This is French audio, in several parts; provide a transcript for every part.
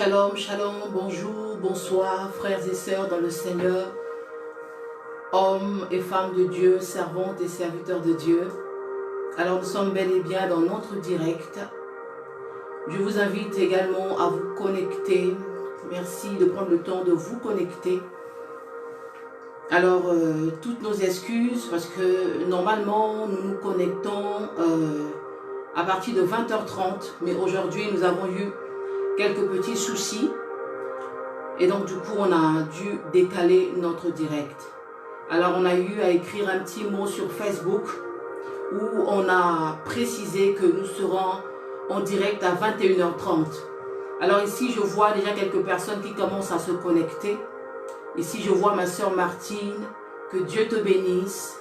Shalom, shalom, bonjour, bonsoir, frères et sœurs dans le Seigneur, hommes et femmes de Dieu, servantes et serviteurs de Dieu. Alors nous sommes bel et bien dans notre direct. Je vous invite également à vous connecter. Merci de prendre le temps de vous connecter. Alors, toutes nos excuses, parce que normalement, nous nous connectons à partir de 20h30, mais aujourd'hui, nous avons eu quelques petits soucis. Et donc, du coup, on a dû décaler notre direct. Alors, on a eu à écrire un petit mot sur Facebook où on a précisé que nous serons en direct à 21h30. Alors ici, je vois déjà quelques personnes qui commencent à se connecter. Ici, je vois ma sœur Martine, que Dieu te bénisse.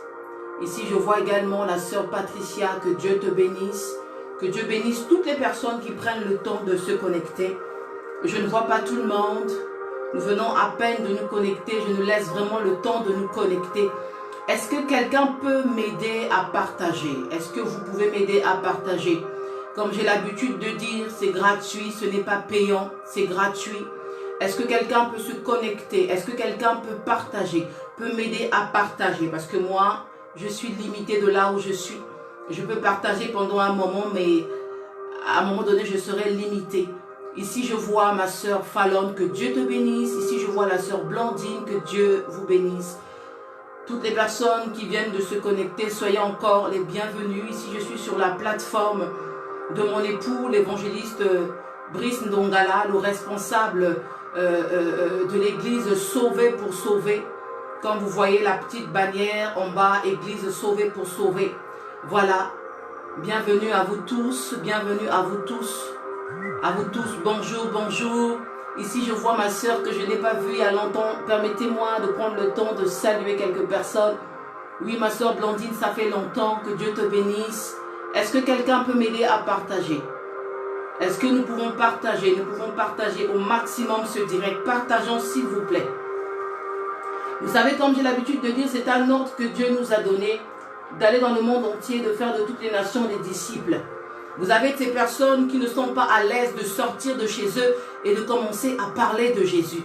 Ici, je vois également la sœur Patricia, que Dieu te bénisse. Que Dieu bénisse toutes les personnes qui prennent le temps de se connecter. Je ne vois pas tout le monde. Nous venons à peine de nous connecter. Je nous laisse vraiment le temps de nous connecter. Est-ce que quelqu'un peut m'aider à partager? Est-ce que vous pouvez m'aider à partager? Comme j'ai l'habitude de dire, c'est gratuit, ce n'est pas payant, c'est gratuit. Est-ce que quelqu'un peut se connecter? Est-ce que quelqu'un peut partager? Peut m'aider à partager? Parce que moi, je suis limitée de là où je suis. Je peux partager pendant un moment, mais à un moment donné, je serai limitée. Ici, je vois ma sœur Fallon, que Dieu te bénisse. Ici, je vois la sœur Blandine, que Dieu vous bénisse. Toutes les personnes qui viennent de se connecter, soyez encore les bienvenus. Ici, je suis sur la plateforme de mon époux, l'évangéliste Brice Ndongala, le responsable de l'église Sauver pour Sauver. Comme vous voyez la petite bannière en bas, église Sauver pour Sauver. Voilà, bienvenue à vous tous, bienvenue à vous tous. À vous tous, bonjour, bonjour. Ici, je vois ma sœur que je n'ai pas vue il y a longtemps. Permettez-moi de prendre le temps de saluer quelques personnes. Oui, ma sœur Blandine, ça fait longtemps, que Dieu te bénisse. Est-ce que quelqu'un peut m'aider à partager? Est-ce que nous pouvons partager? Nous pouvons partager au maximum ce direct. Partageons, s'il vous plaît. Vous savez, comme j'ai l'habitude de dire, c'est un ordre que Dieu nous a donné d'aller dans le monde entier, de faire de toutes les nations des disciples. Vous avez ces personnes qui ne sont pas à l'aise de sortir de chez eux et de commencer à parler de Jésus.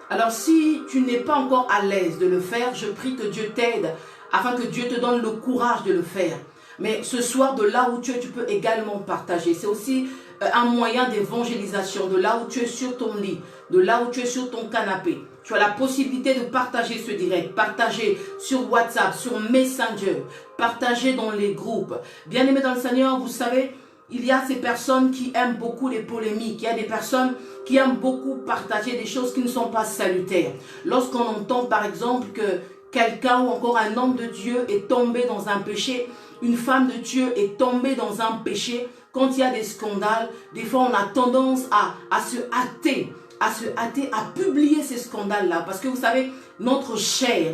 Alors si tu n'es pas encore à l'aise de le faire, je prie que Dieu t'aide afin que Dieu te donne le courage de le faire. Mais ce soir, de là où tu es, tu peux également partager. C'est aussi un moyen d'évangélisation. De là où tu es sur ton lit, de là où tu es sur ton canapé, tu as la possibilité de partager ce direct, partager sur WhatsApp, sur Messenger, partager dans les groupes. Bien-aimés dans le Seigneur, vous savez, il y a ces personnes qui aiment beaucoup les polémiques. Il y a des personnes qui aiment beaucoup partager des choses qui ne sont pas salutaires. Lorsqu'on entend par exemple que quelqu'un ou encore un homme de Dieu est tombé dans un péché, une femme de Dieu est tombée dans un péché, quand il y a des scandales, des fois on a tendance à se hâter, à publier ces scandales-là. Parce que vous savez, notre chair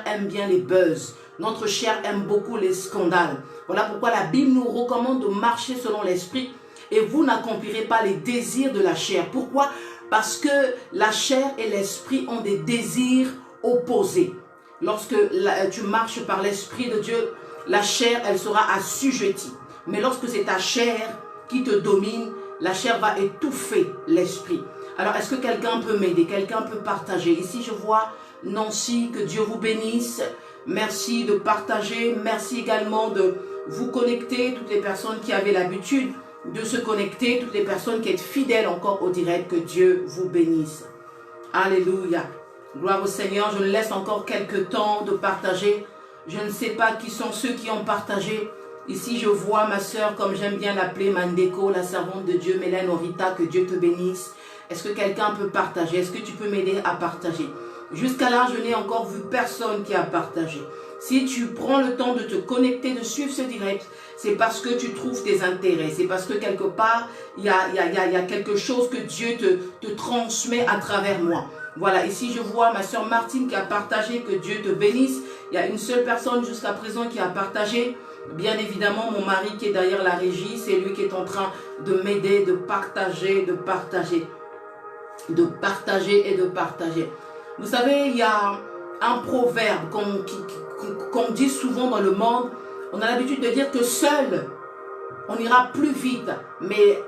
aime bien les buzz. Notre chair aime beaucoup les scandales. Voilà pourquoi la Bible nous recommande de marcher selon l'esprit et vous n'accomplirez pas les désirs de la chair. Pourquoi? Parce que la chair et l'esprit ont des désirs opposés. Lorsque tu marches par l'esprit de Dieu, la chair, elle sera assujettie. Mais lorsque c'est ta chair qui te domine, la chair va étouffer l'esprit. Alors, est-ce que quelqu'un peut m'aider? Quelqu'un peut partager? Ici, je vois Nancy, que Dieu vous bénisse. Merci de partager. Merci également de vous connecter. Toutes les personnes qui avaient l'habitude de se connecter. Toutes les personnes qui êtes fidèles encore au direct. Que Dieu vous bénisse. Alléluia. Gloire au Seigneur. Je laisse encore quelques temps de partager. Je ne sais pas qui sont ceux qui ont partagé. Ici, je vois ma sœur, comme j'aime bien l'appeler, Mandeko, la servante de Dieu, Mélène Orita, que Dieu te bénisse. Est-ce que quelqu'un peut partager? Est-ce que tu peux m'aider à partager? Jusqu'à là, je n'ai encore vu personne qui a partagé. Si tu prends le temps de te connecter, de suivre ce direct, c'est parce que tu trouves tes intérêts. C'est parce que quelque part, il y a quelque chose que Dieu te transmet à travers moi. Voilà, ici je vois ma sœur Martine qui a partagé, que Dieu te bénisse. Il y a une seule personne jusqu'à présent qui a partagé. Bien évidemment, mon mari qui est derrière la régie, c'est lui qui est en train de m'aider, de partager, de partager. De partager et de partager. Vous savez, il y a un proverbe qu'on dit souvent dans le monde. On a l'habitude de dire que seul, on ira plus vite, mais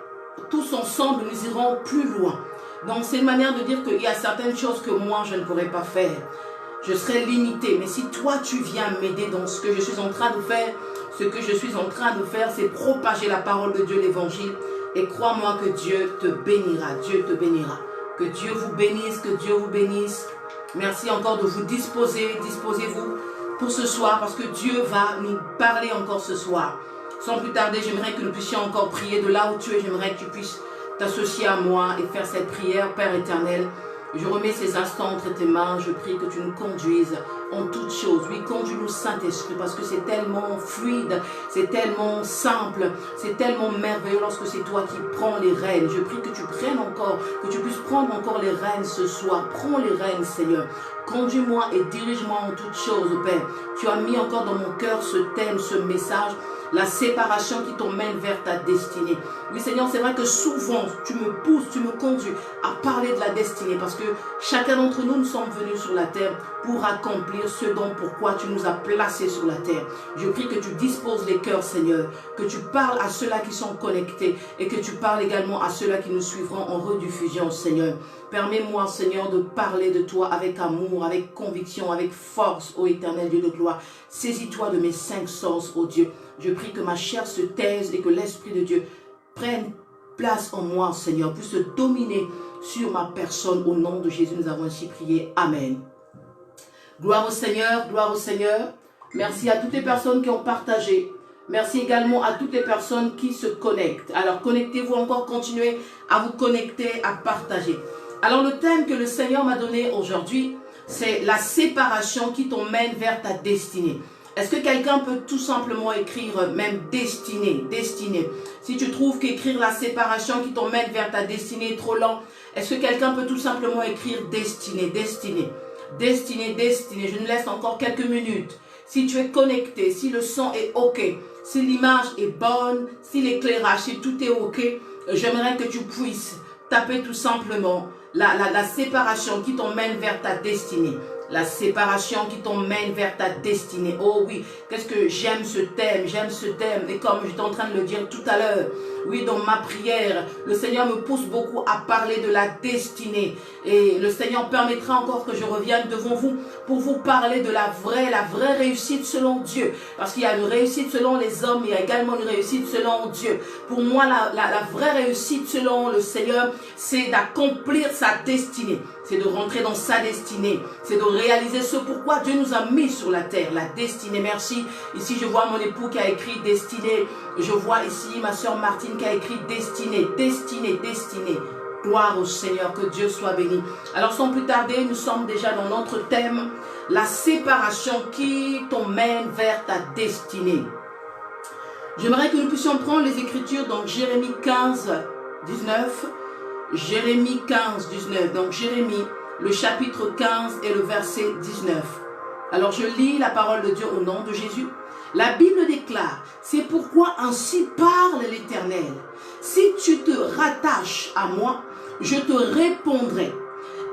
tous ensemble, nous irons plus loin. Donc c'est une manière de dire qu'il y a certaines choses que moi je ne pourrais pas faire. Je serais limité. Mais si toi tu viens m'aider dans ce que je suis en train de faire, ce que je suis en train de faire, c'est propager la parole de Dieu, l'évangile. Et crois-moi que Dieu te bénira. Dieu te bénira. Que Dieu vous bénisse, que Dieu vous bénisse. Merci encore de vous disposer. Disposez-vous pour ce soir parce que Dieu va nous parler encore ce soir. Sans plus tarder, j'aimerais que nous puissions encore prier de là où tu es. J'aimerais que tu puisses t'associer à moi et faire cette prière, Père éternel. Je remets ces instants entre tes mains. Je prie que tu nous conduises en toutes choses. Oui, conduis-nous, Saint-Esprit, parce que c'est tellement fluide, c'est tellement simple, c'est tellement merveilleux lorsque c'est toi qui prends les rênes. Je prie que tu prennes encore, que tu puisses prendre encore les rênes ce soir. Prends les rênes, Seigneur. Conduis-moi et dirige-moi en toutes choses, Père. Tu as mis encore dans mon cœur ce thème, ce message, la séparation qui t'emmène vers ta destinée. Oui, Seigneur, c'est vrai que souvent, tu me pousses, tu me conduis à parler de la destinée parce que chacun d'entre nous, nous sommes venus sur la terre pour accomplir ce dont pourquoi tu nous as placés sur la terre. Je prie que tu disposes les cœurs, Seigneur, que tu parles à ceux-là qui sont connectés et que tu parles également à ceux-là qui nous suivront en rediffusion, Seigneur. Permets-moi, Seigneur, de parler de toi avec amour, avec conviction, avec force, ô éternel Dieu de gloire. Saisis-toi de mes 5 sens, ô Dieu. Je prie que ma chair se taise et que l'Esprit de Dieu prenne place en moi, Seigneur, puisse se dominer sur ma personne. Au nom de Jésus, nous avons ainsi prié. Amen. Gloire au Seigneur, gloire au Seigneur. Merci à toutes les personnes qui ont partagé. Merci également à toutes les personnes qui se connectent. Alors, connectez-vous encore, continuez à vous connecter, à partager. Alors, le thème que le Seigneur m'a donné aujourd'hui, c'est la séparation qui t'emmène vers ta destinée. Est-ce que quelqu'un peut tout simplement écrire même destinée, destinée? Si tu trouves qu'écrire la séparation qui t'emmène vers ta destinée est trop lent, est-ce que quelqu'un peut tout simplement écrire destinée, destinée, destinée, destinée? Je nous laisse encore quelques minutes. Si tu es connecté, si le son est OK, si l'image est bonne, si l'éclairage, si tout est OK, j'aimerais que tu puisses taper tout simplement la séparation qui t'emmène vers ta destinée. La séparation qui t'emmène vers ta destinée. Oh oui, qu'est-ce que j'aime ce thème, j'aime ce thème. Et comme j'étais en train de le dire tout à l'heure, oui, dans ma prière, le Seigneur me pousse beaucoup à parler de la destinée. Et le Seigneur permettra encore que je revienne devant vous pour vous parler de la vraie réussite selon Dieu. Parce qu'il y a une réussite selon les hommes, il y a également une réussite selon Dieu. Pour moi, la vraie réussite selon le Seigneur, c'est d'accomplir sa destinée. C'est de rentrer dans sa destinée. C'est de réaliser ce pourquoi Dieu nous a mis sur la terre. La destinée, merci. Ici, je vois mon époux qui a écrit destinée. Je vois ici ma soeur Martine qui a écrit destinée, destinée, destinée. Gloire au Seigneur, que Dieu soit béni. Alors, sans plus tarder, nous sommes déjà dans notre thème, la séparation qui t'emmène vers ta destinée. J'aimerais que nous puissions prendre les Écritures dans Jérémie 15, 19. Jérémie 15, 19. Donc Jérémie, le chapitre 15 et le verset 19. Alors je lis la parole de Dieu au nom de Jésus. La Bible déclare, c'est pourquoi ainsi parle l'Éternel. Si tu te rattaches à moi, je te répondrai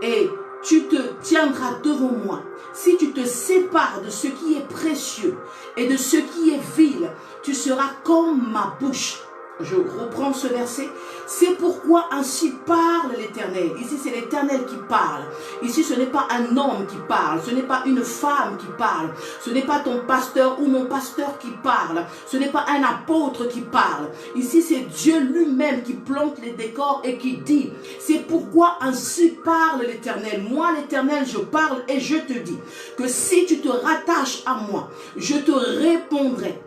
et tu te tiendras devant moi. Si tu te sépares de ce qui est précieux et de ce qui est vil, tu seras comme ma bouche. Je reprends ce verset. C'est pourquoi ainsi parle l'Éternel. Ici, c'est l'Éternel qui parle. Ici, ce n'est pas un homme qui parle. Ce n'est pas une femme qui parle. Ce n'est pas ton pasteur ou mon pasteur qui parle. Ce n'est pas un apôtre qui parle. Ici, c'est Dieu lui-même qui plante les décors et qui dit, c'est pourquoi ainsi parle l'Éternel. Moi, l'Éternel, je parle et je te dis que si tu te rattaches à moi, je te répondrai.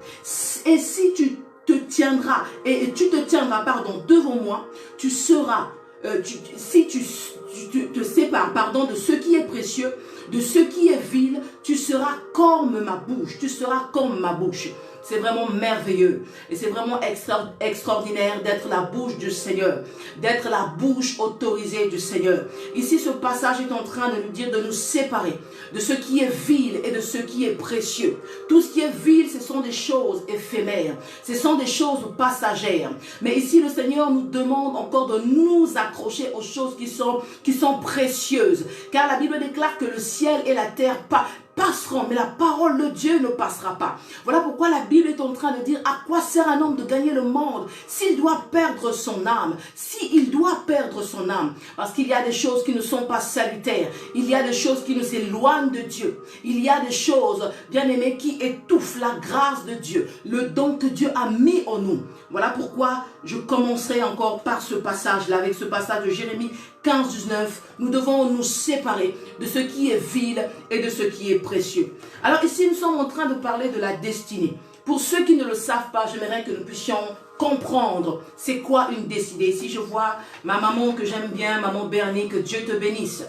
Et si tu te tiendras devant moi, tu seras, si tu te sépares, de ce qui est précieux, de ce qui est vil, tu seras comme ma bouche, tu seras comme ma bouche. C'est vraiment merveilleux et c'est vraiment extraordinaire d'être la bouche du Seigneur, d'être la bouche autorisée du Seigneur. Ici, ce passage est en train de nous dire de nous séparer de ce qui est vil et de ce qui est précieux. Tout ce qui est vil, ce sont des choses éphémères, ce sont des choses passagères. Mais ici, le Seigneur nous demande encore de nous accrocher aux choses qui sont précieuses. Car la Bible déclare que le ciel et la terre passeront, mais la parole de Dieu ne passera pas. Voilà pourquoi la Bible est en train de dire à quoi sert un homme de gagner le monde s'il doit perdre son âme, s'il doit perdre son âme. Parce qu'il y a des choses qui ne sont pas salutaires, il y a des choses qui nous éloignent de Dieu, il y a des choses, bien aimés, qui étouffent la grâce de Dieu, le don que Dieu a mis en nous. Voilà pourquoi je commencerai encore par ce passage-là, avec ce passage de Jérémie 15, 19. Nous devons nous séparer de ce qui est vil et de ce qui est précieux. Alors ici, nous sommes en train de parler de la destinée. Pour ceux qui ne le savent pas, j'aimerais que nous puissions comprendre c'est quoi une destinée. Ici, je vois ma maman que j'aime bien, maman Bernie, que Dieu te bénisse.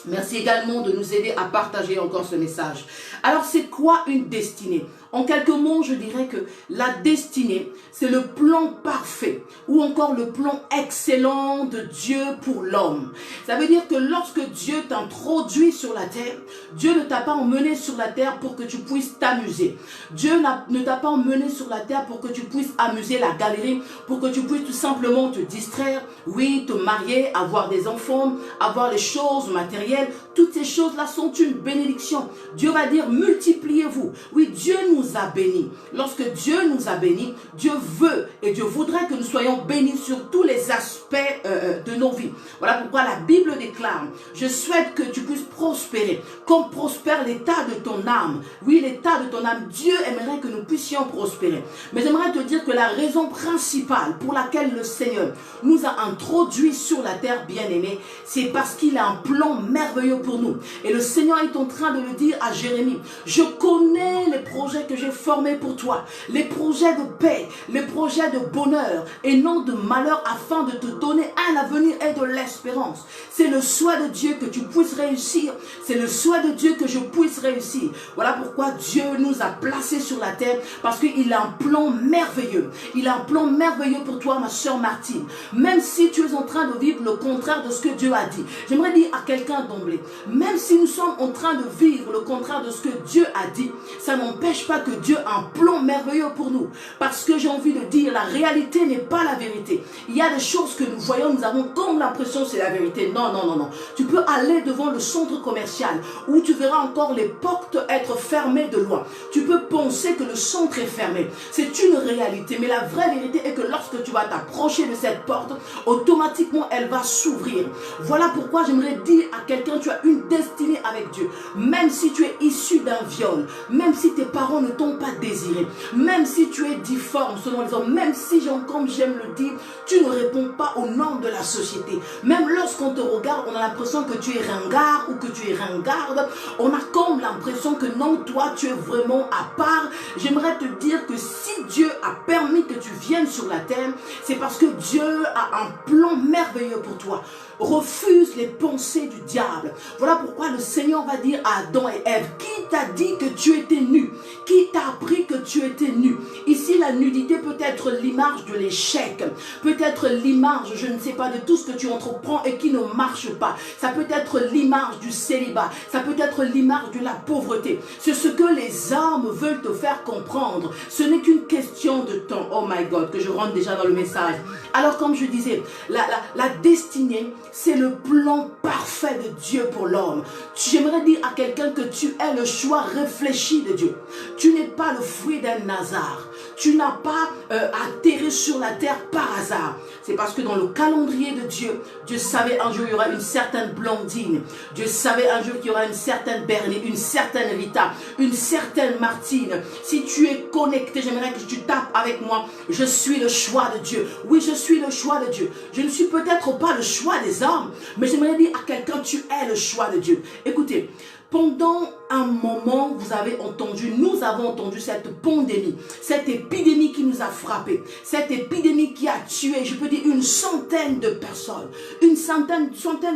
Merci également de nous aider à partager encore ce message. Alors, c'est quoi une destinée? En quelques mots, je dirais que la destinée, c'est le plan parfait ou encore le plan excellent de Dieu pour l'homme. Ça veut dire que lorsque Dieu t'introduit sur la terre, Dieu ne t'a pas emmené sur la terre pour que tu puisses t'amuser. Dieu ne t'a pas emmené sur la terre pour que tu puisses amuser la galerie, pour que tu puisses tout simplement te distraire, oui, te marier, avoir des enfants, avoir les choses matérielles. Toutes ces choses-là sont une bénédiction. Dieu va dire multipliez-vous. Oui, Dieu nous a bénis. Lorsque Dieu nous a bénis, Dieu veut et Dieu voudrait que nous soyons bénis sur tous les aspects de nos vies. Voilà pourquoi la Bible déclare, je souhaite que tu puisses prospérer, comme prospère l'état de ton âme. Oui, l'état de ton âme, Dieu aimerait que nous puissions prospérer. Mais j'aimerais te dire que la raison principale pour laquelle le Seigneur nous a introduits sur la terre, bien-aimés, c'est parce qu'il a un plan merveilleux pour nous. Et le Seigneur est en train de le dire à Jérémie, je connais les projets que j'ai formés pour toi, les projets de paix, les projets de bonheur et non de malheur, afin de te donner un avenir et de l'espérance. C'est le souhait de Dieu que tu puisses réussir, c'est le souhait de Dieu que je puisse réussir. Voilà pourquoi Dieu nous a placés sur la terre, parce qu'il a un plan merveilleux. Il a un plan merveilleux pour toi, ma soeur Martine. Même si tu es en train de vivre le contraire de ce que Dieu a dit, j'aimerais dire à quelqu'un d'emblée, même si nous sommes en train de vivre le contraire de ce que Dieu a dit, ça n'empêche pas que Dieu a un plan merveilleux pour nous. Parce que j'ai envie de dire, la réalité n'est pas la vérité. Il y a des choses que nous voyons, nous avons comme l'impression que c'est la vérité. Non, non, non, non. Tu peux aller devant le centre commercial où tu verras encore les portes être fermées de loin. Tu peux penser que le centre est fermé. C'est une réalité. Mais la vraie vérité est que lorsque tu vas t'approcher de cette porte, automatiquement elle va s'ouvrir. Voilà pourquoi j'aimerais dire à quelqu'un, tu as une destinée avec Dieu. Même si tu es issu d'un viol, même si tes parents ne t'ont pas désiré, même si tu es difforme selon les hommes, même si, comme j'aime le dire, tu ne réponds pas aux normes de la société. Même lorsqu'on te regarde, on a l'impression que tu es ringard ou que tu es ringarde. On a comme l'impression que non, toi, tu es vraiment à part. J'aimerais te dire que si Dieu a permis que tu viennes sur la terre, c'est parce que Dieu a un plan merveilleux pour toi. Refuse les pensées du diable. Voilà pourquoi le Seigneur va dire à Adam et Ève, qui t'a dit que tu étais nu? Qui t'a appris que tu étais nu? Ici, la nudité peut être l'image de l'échec, peut être l'image, je ne sais pas, de tout ce que tu entreprends et qui ne marche pas. Ça peut être l'image du célibat, ça peut être l'image de la pauvreté. C'est ce que les hommes veulent te faire comprendre. Ce n'est qu'une question de temps. Oh my God, que je rentre déjà dans le message. Alors, comme je disais, la destinée, c'est le plan parfait de Dieu pour l'homme. J'aimerais dire à quelqu'un que tu es le choix réfléchi de Dieu. Tu n'es pas le fruit d'un hasard. Tu n'as pas atterri sur la terre par hasard. C'est parce que dans le calendrier de Dieu, Dieu savait un jour il y aura une certaine Blondine. Dieu savait un jour qu'il y aura une certaine Bernie, une certaine Rita, une certaine Martine. Si tu es connecté, j'aimerais que tu tapes avec moi. Je suis le choix de Dieu. Oui, je suis le choix de Dieu. Je ne suis peut-être pas le choix des hommes, mais j'aimerais dire à quelqu'un, tu es le choix de Dieu. Écoutez, pendant un moment, nous avons entendu cette pandémie, cette épidémie qui nous a frappés, cette épidémie qui a tué, je peux dire, une centaine de personnes. Une centaine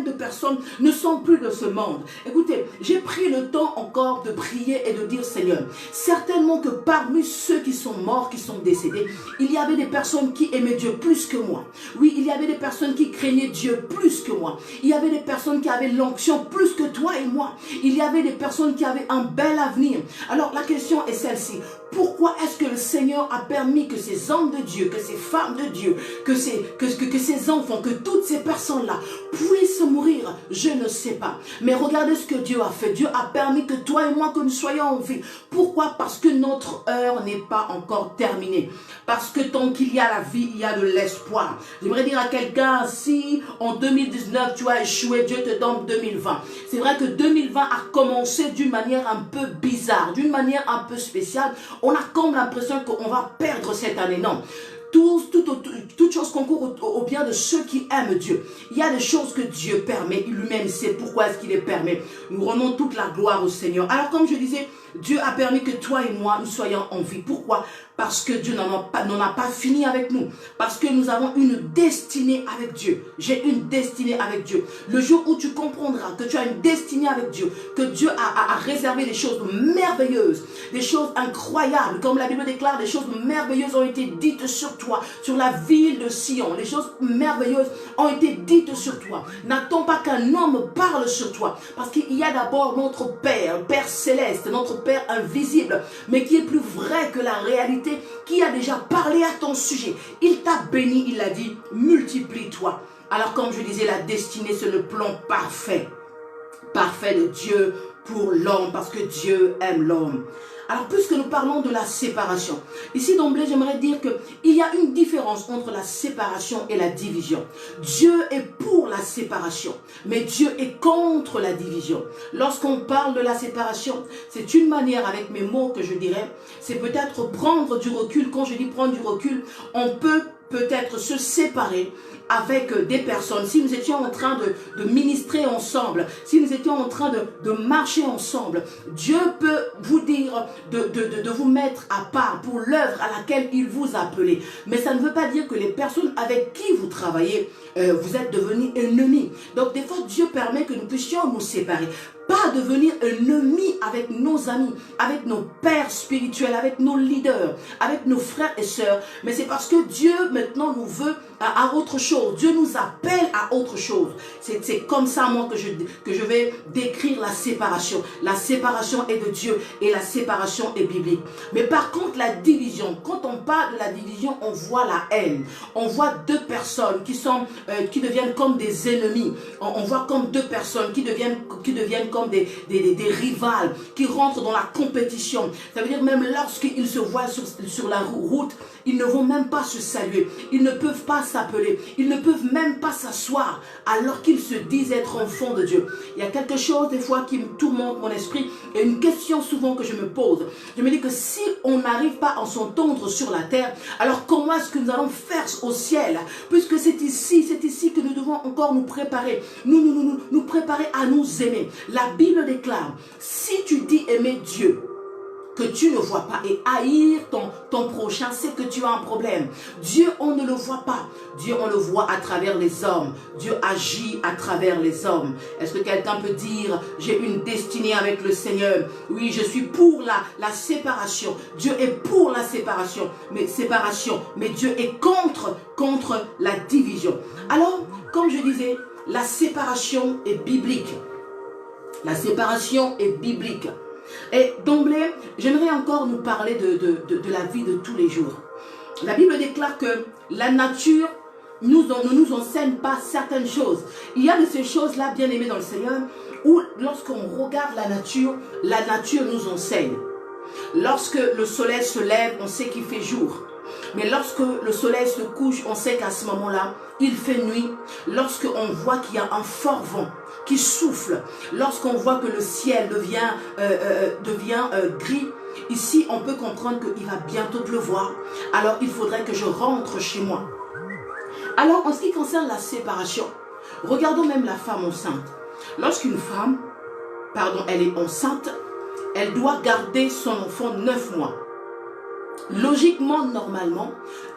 de personnes ne sont plus de ce monde. Écoutez, j'ai pris le temps encore de prier et de dire, Seigneur, certainement que parmi ceux qui sont morts, qui sont décédés, il y avait des personnes qui aimaient Dieu plus que moi. Oui, il y avait des personnes qui craignaient Dieu plus plus que moi. Il y avait des personnes qui avaient l'onction plus que toi et moi. Il y avait des personnes qui avaient un bel avenir. Alors la question est celle-ci. Pourquoi est-ce que le Seigneur a permis que ces hommes de Dieu, que ces femmes de Dieu, que ces enfants, que toutes ces personnes-là puissent mourir? Je ne sais pas. Mais regardez ce que Dieu a fait. Dieu a permis que toi et moi, que nous soyons en vie. Pourquoi? Parce que notre heure n'est pas encore terminée. Parce que tant qu'il y a la vie, il y a de l'espoir. J'aimerais dire à quelqu'un, si en 2019 tu as échoué, Dieu te donne 2020. C'est vrai que 2020 a commencé d'une manière un peu bizarre, d'une manière un peu spéciale. On a comme l'impression qu'on va perdre cette année. Non. Toute chose concourt au bien de ceux qui aiment Dieu. Il y a des choses que Dieu permet. Il lui-même sait pourquoi est-ce qu'il les permet. Nous rendons toute la gloire au Seigneur. Alors comme je disais, Dieu a permis que toi et moi, nous soyons en vie. Pourquoi? Parce que Dieu n'en a pas fini avec nous. Parce que nous avons une destinée avec Dieu. J'ai une destinée avec Dieu. Le jour où tu comprendras que tu as une destinée avec Dieu, que Dieu a réservé des choses merveilleuses, des choses incroyables, comme la Bible déclare, des choses merveilleuses ont été dites sur toi, sur la ville de Sion. Les choses merveilleuses ont été dites sur toi. N'attends pas qu'un homme parle sur toi. Parce qu'il y a d'abord notre Père, Père céleste, notre Père invisible, mais qui est plus vrai que la réalité, qui a déjà parlé à ton sujet. Il t'a béni, il a dit, multiplie-toi. Alors comme je disais, la destinée, c'est le plan parfait. Parfait de Dieu pour l'homme, parce que Dieu aime l'homme. Alors, puisque nous parlons de la séparation, ici d'emblée, j'aimerais dire qu'il y a une différence entre la séparation et la division. Dieu est pour la séparation, mais Dieu est contre la division. Lorsqu'on parle de la séparation, c'est une manière, avec mes mots que je dirais, c'est peut-être prendre du recul. Quand je dis prendre du recul, on peut-être se séparer avec des personnes. Si nous étions en train de ministrer ensemble, si nous étions en train de marcher ensemble, Dieu peut vous dire de vous mettre à part pour l'œuvre à laquelle il vous a appelé. Mais ça ne veut pas dire que les personnes avec qui vous travaillez, vous êtes devenus ennemis. Donc des fois, Dieu permet que nous puissions nous séparer. Pas devenir ennemi avec nos amis, avec nos pères spirituels, avec nos leaders, avec nos frères et sœurs. Mais c'est parce que Dieu maintenant nous veut à autre chose. Dieu nous appelle à autre chose. C'est comme ça, moi, que je vais décrire la séparation. La séparation est de Dieu et la séparation est biblique. Mais par contre, la division, quand on parle de la division, on voit la haine. On voit deux personnes qui deviennent comme des ennemis. On voit comme deux personnes qui deviennent comme des rivales, qui rentrent dans la compétition. Ça veut dire même lorsqu'ils se voient sur la route, ils ne vont même pas se saluer. Ils ne peuvent pas s'appeler. Ils ne peuvent même pas s'asseoir alors qu'ils se disent être enfants de Dieu. Il y a quelque chose des fois qui me tourmente mon esprit et une question souvent que je me pose. Je me dis que si on n'arrive pas à s'entendre sur la terre, alors comment est-ce que nous allons faire au ciel? Puisque c'est ici que nous devons encore nous préparer. Nous préparer à nous aimer. La Bible déclare, si tu dis aimer Dieu, que tu ne vois pas, et haïr ton prochain, c'est que tu as un problème. Dieu, on ne le voit pas. Dieu, on le voit à travers les hommes. Dieu agit à travers les hommes. Est-ce que quelqu'un peut dire, j'ai une destinée avec le Seigneur? Oui, je suis pour la séparation. Dieu est pour la séparation, mais Dieu est contre la division. Alors, comme je disais, la séparation est biblique. La séparation est biblique. Et d'emblée, j'aimerais encore nous parler de la vie de tous les jours. La Bible déclare que la nature ne nous enseigne pas certaines choses. Il y a de ces choses-là, bien aimées dans le Seigneur, où lorsqu'on regarde la nature nous enseigne. Lorsque le soleil se lève, on sait qu'il fait jour. Mais lorsque le soleil se couche, on sait qu'à ce moment-là, il fait nuit. Lorsqu'on voit qu'il y a un fort vent qui souffle, lorsqu'on voit que le ciel devient gris, ici on peut comprendre qu'il va bientôt pleuvoir. Alors il faudrait que je rentre chez moi. Alors en ce qui concerne la séparation, regardons même la femme enceinte. Lorsqu'une femme, elle est enceinte, elle doit garder son enfant 9 mois. Logiquement, normalement,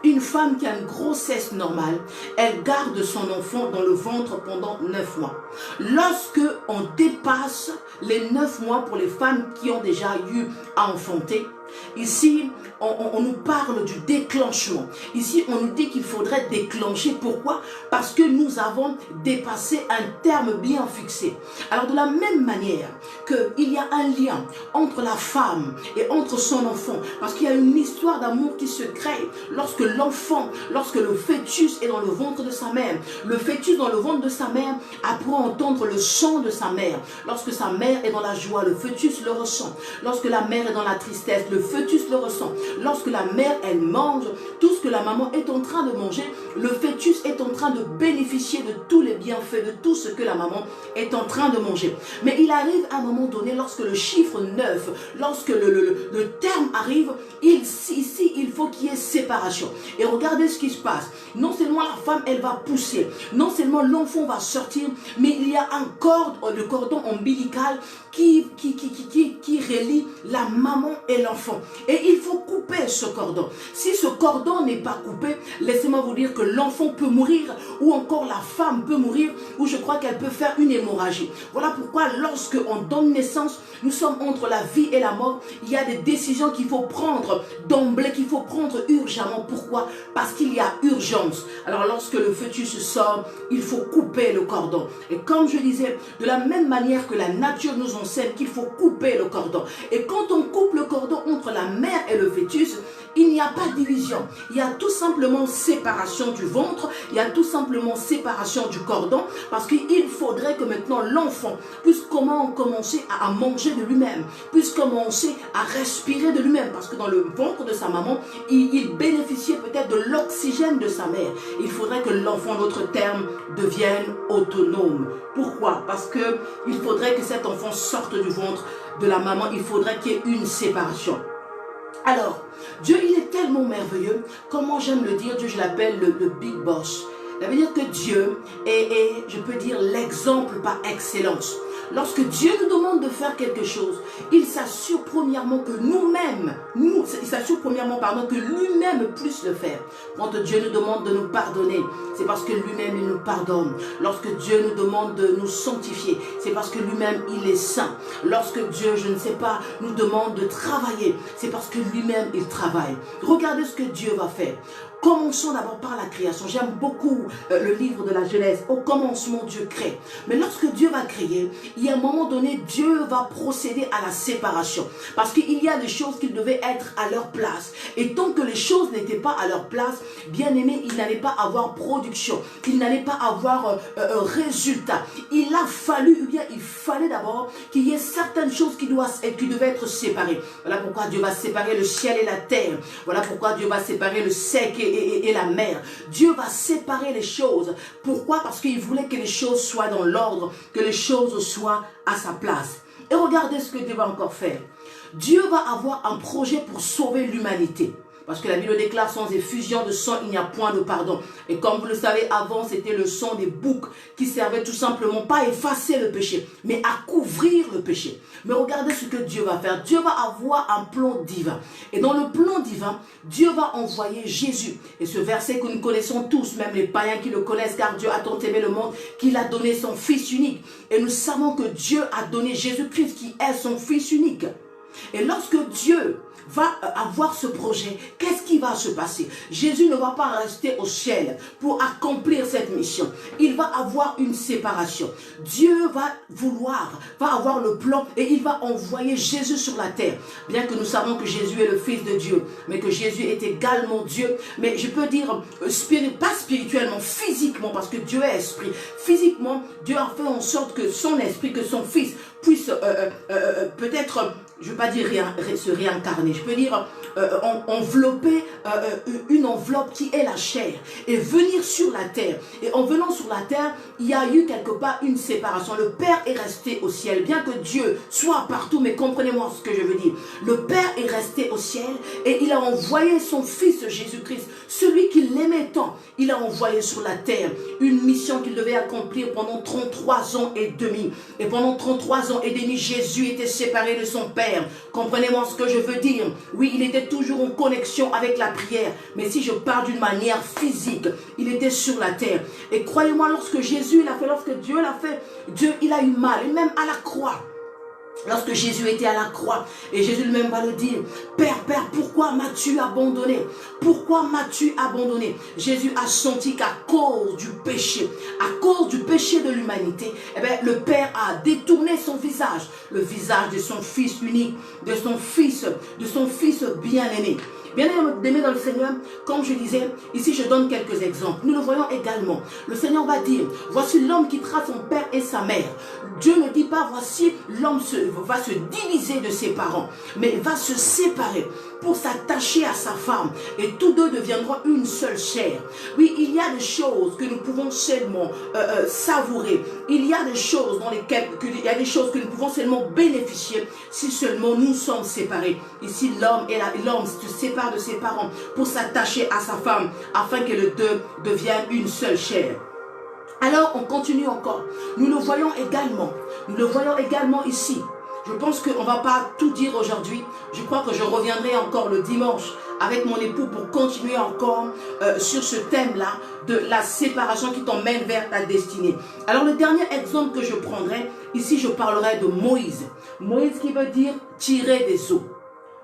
une femme qui a une grossesse normale, elle garde son enfant dans le ventre pendant 9 mois. Lorsque on dépasse les 9 mois pour les femmes qui ont déjà eu à enfanter, Ici, on nous parle du déclenchement. Ici, on nous dit qu'il faudrait déclencher. Pourquoi? Parce que nous avons dépassé un terme bien fixé. Alors, de la même manière qu'il y a un lien entre la femme et entre son enfant, parce qu'il y a une histoire d'amour qui se crée lorsque l'enfant, lorsque le fœtus est dans le ventre de sa mère. Le fœtus dans le ventre de sa mère apprend à entendre le chant de sa mère. Lorsque sa mère est dans la joie, le fœtus le ressent. Lorsque la mère est dans la tristesse, le fœtus le ressent. Lorsque la mère, elle mange, tout ce que la maman est en train de manger, le fœtus est en train de bénéficier de tous les bienfaits, de tout ce que la maman est en train de manger. Mais il arrive à un moment donné, lorsque le chiffre 9, lorsque le terme arrive, ici, il faut qu'il y ait séparation. Et regardez ce qui se passe. Non seulement la femme, elle va pousser, non seulement l'enfant va sortir, mais il y a le cordon ombilical qui relie la maman et l'enfant. Et il faut couper ce cordon. Si ce cordon n'est pas coupé, laissez-moi vous dire que l'enfant peut mourir, ou encore la femme peut mourir, ou je crois qu'elle peut faire une hémorragie. Voilà pourquoi lorsque on donne naissance, nous sommes entre la vie et la mort. Il y a des décisions qu'il faut prendre d'emblée, qu'il faut prendre urgemment. Pourquoi? Parce qu'il y a urgence. Alors lorsque le fœtus sort, il faut couper le cordon. Et comme je disais, de la même manière que la nature nous enseigne qu'il faut couper le cordon. Et quand on coupe le cordon entre la mère et le fœtus, il n'y a pas de division. Il y a tout simplement séparation du ventre, il y a tout simplement séparation du cordon, parce qu'il faudrait que maintenant l'enfant puisse commencer à manger de lui-même, puisse commencer à respirer de lui-même, parce que dans le ventre de sa maman, il bénéficiait peut-être de l'oxygène de sa mère. Il faudrait que l'enfant, en d'autres termes, devienne autonome. Pourquoi? Parce qu'il faudrait que cet enfant sorte du ventre de la maman, il faudrait qu'il y ait une séparation. Alors, Dieu, il est tellement merveilleux. Comment j'aime le dire, Dieu, je l'appelle le Big Boss. Ça veut dire que Dieu est, je peux dire, l'exemple par excellence. Lorsque Dieu nous demande de faire quelque chose, il s'assure premièrement que lui-même puisse le faire. Quand Dieu nous demande de nous pardonner, c'est parce que lui-même il nous pardonne. Lorsque Dieu nous demande de nous sanctifier, c'est parce que lui-même il est saint. Lorsque Dieu, je ne sais pas, nous demande de travailler, c'est parce que lui-même il travaille. Regardez ce que Dieu va faire. Commençons d'abord par la création. J'aime beaucoup le livre de la Genèse. Au commencement, Dieu crée. Mais lorsque Dieu va créer, il y a un moment donné, Dieu va procéder à la séparation. Parce qu'il y a des choses qui devaient être à leur place. Et tant que les choses n'étaient pas à leur place, bien aimé, il n'allait pas avoir production. Il n'allait pas avoir résultat. Il fallait d'abord qu'il y ait certaines choses qui devaient être séparées. Voilà pourquoi Dieu va séparer le ciel et la terre. Voilà pourquoi Dieu va séparer le sec et la mer. Dieu va séparer les choses. Pourquoi? Parce qu'il voulait que les choses soient dans l'ordre, que les choses soient à sa place. Et regardez ce que Dieu va encore faire. Dieu va avoir un projet pour sauver l'humanité. Parce que la Bible déclare, sans effusion de sang, il n'y a point de pardon. Et comme vous le savez, avant, c'était le sang des boucs qui servait tout simplement pas à effacer le péché, mais à couvrir le péché. Mais regardez ce que Dieu va faire. Dieu va avoir un plan divin. Et dans le plan divin, Dieu va envoyer Jésus. Et ce verset que nous connaissons tous, même les païens qui le connaissent, car Dieu a tant aimé le monde qu'il a donné son Fils unique. Et nous savons que Dieu a donné Jésus-Christ qui est son Fils unique. Et lorsque Dieu va avoir ce projet, qu'est-ce qui va se passer? Jésus ne va pas rester au ciel pour accomplir cette mission. Il va avoir une séparation. Dieu va avoir le plan et il va envoyer Jésus sur la terre. Bien que nous savons que Jésus est le Fils de Dieu, mais que Jésus est également Dieu. Mais je peux dire, pas spirituellement, physiquement, parce que Dieu est esprit. Physiquement, Dieu a fait en sorte que son esprit, que son Fils puisse peut-être, je ne veux pas dire se réincarner, je peux dire envelopper une enveloppe qui est la chair et venir sur la terre. Et en venant sur la terre, il y a eu quelque part une séparation. Le Père est resté au ciel, bien que Dieu soit partout, mais comprenez-moi ce que je veux dire. Le Père est resté au ciel et il a envoyé son Fils Jésus-Christ, celui qui l'aimait tant. Il a envoyé sur la terre une mission qu'il devait accomplir pendant 33 ans et demi. Et pendant 33 ans et demi, Jésus était séparé de son Père. Comprenez-moi ce que je veux dire. Oui, il était toujours en connexion avec la prière. Mais si je parle d'une manière physique, il était sur la terre. Et croyez-moi, lorsque Jésus l'a fait, lorsque Dieu l'a fait, Dieu, il a eu mal. Et même à la croix, Lorsque Jésus était à la croix, et Jésus lui-même va le dire, Père, Père, pourquoi m'as-tu abandonné? Pourquoi m'as-tu abandonné? Jésus a senti qu'à cause du péché de l'humanité, eh bien, le Père a détourné son visage, le visage de son Fils unique, de son Fils bien-aimé. Bien-aimé dans le Seigneur, comme je disais, ici je donne quelques exemples. Nous le voyons également. Le Seigneur va dire, voici l'homme qui quittera son père et sa mère. Dieu ne dit pas, voici l'homme va se diviser de ses parents, mais va se séparer pour s'attacher à sa femme. Et tous deux deviendront une seule chair. Oui, il y a des choses que nous pouvons seulement savourer. Il y a des choses que nous pouvons seulement bénéficier si seulement nous sommes séparés. Ici, l'homme se sépare de ses parents pour s'attacher à sa femme afin que les deux deviennent une seule chair. Alors, on continue encore. Nous le voyons également ici. Je pense qu'on ne va pas tout dire aujourd'hui. Je crois que je reviendrai encore le dimanche avec mon époux pour continuer encore sur ce thème-là de la séparation qui t'emmène vers ta destinée. Alors, le dernier exemple que je prendrai, ici, je parlerai de Moïse. Moïse qui veut dire tirer des eaux.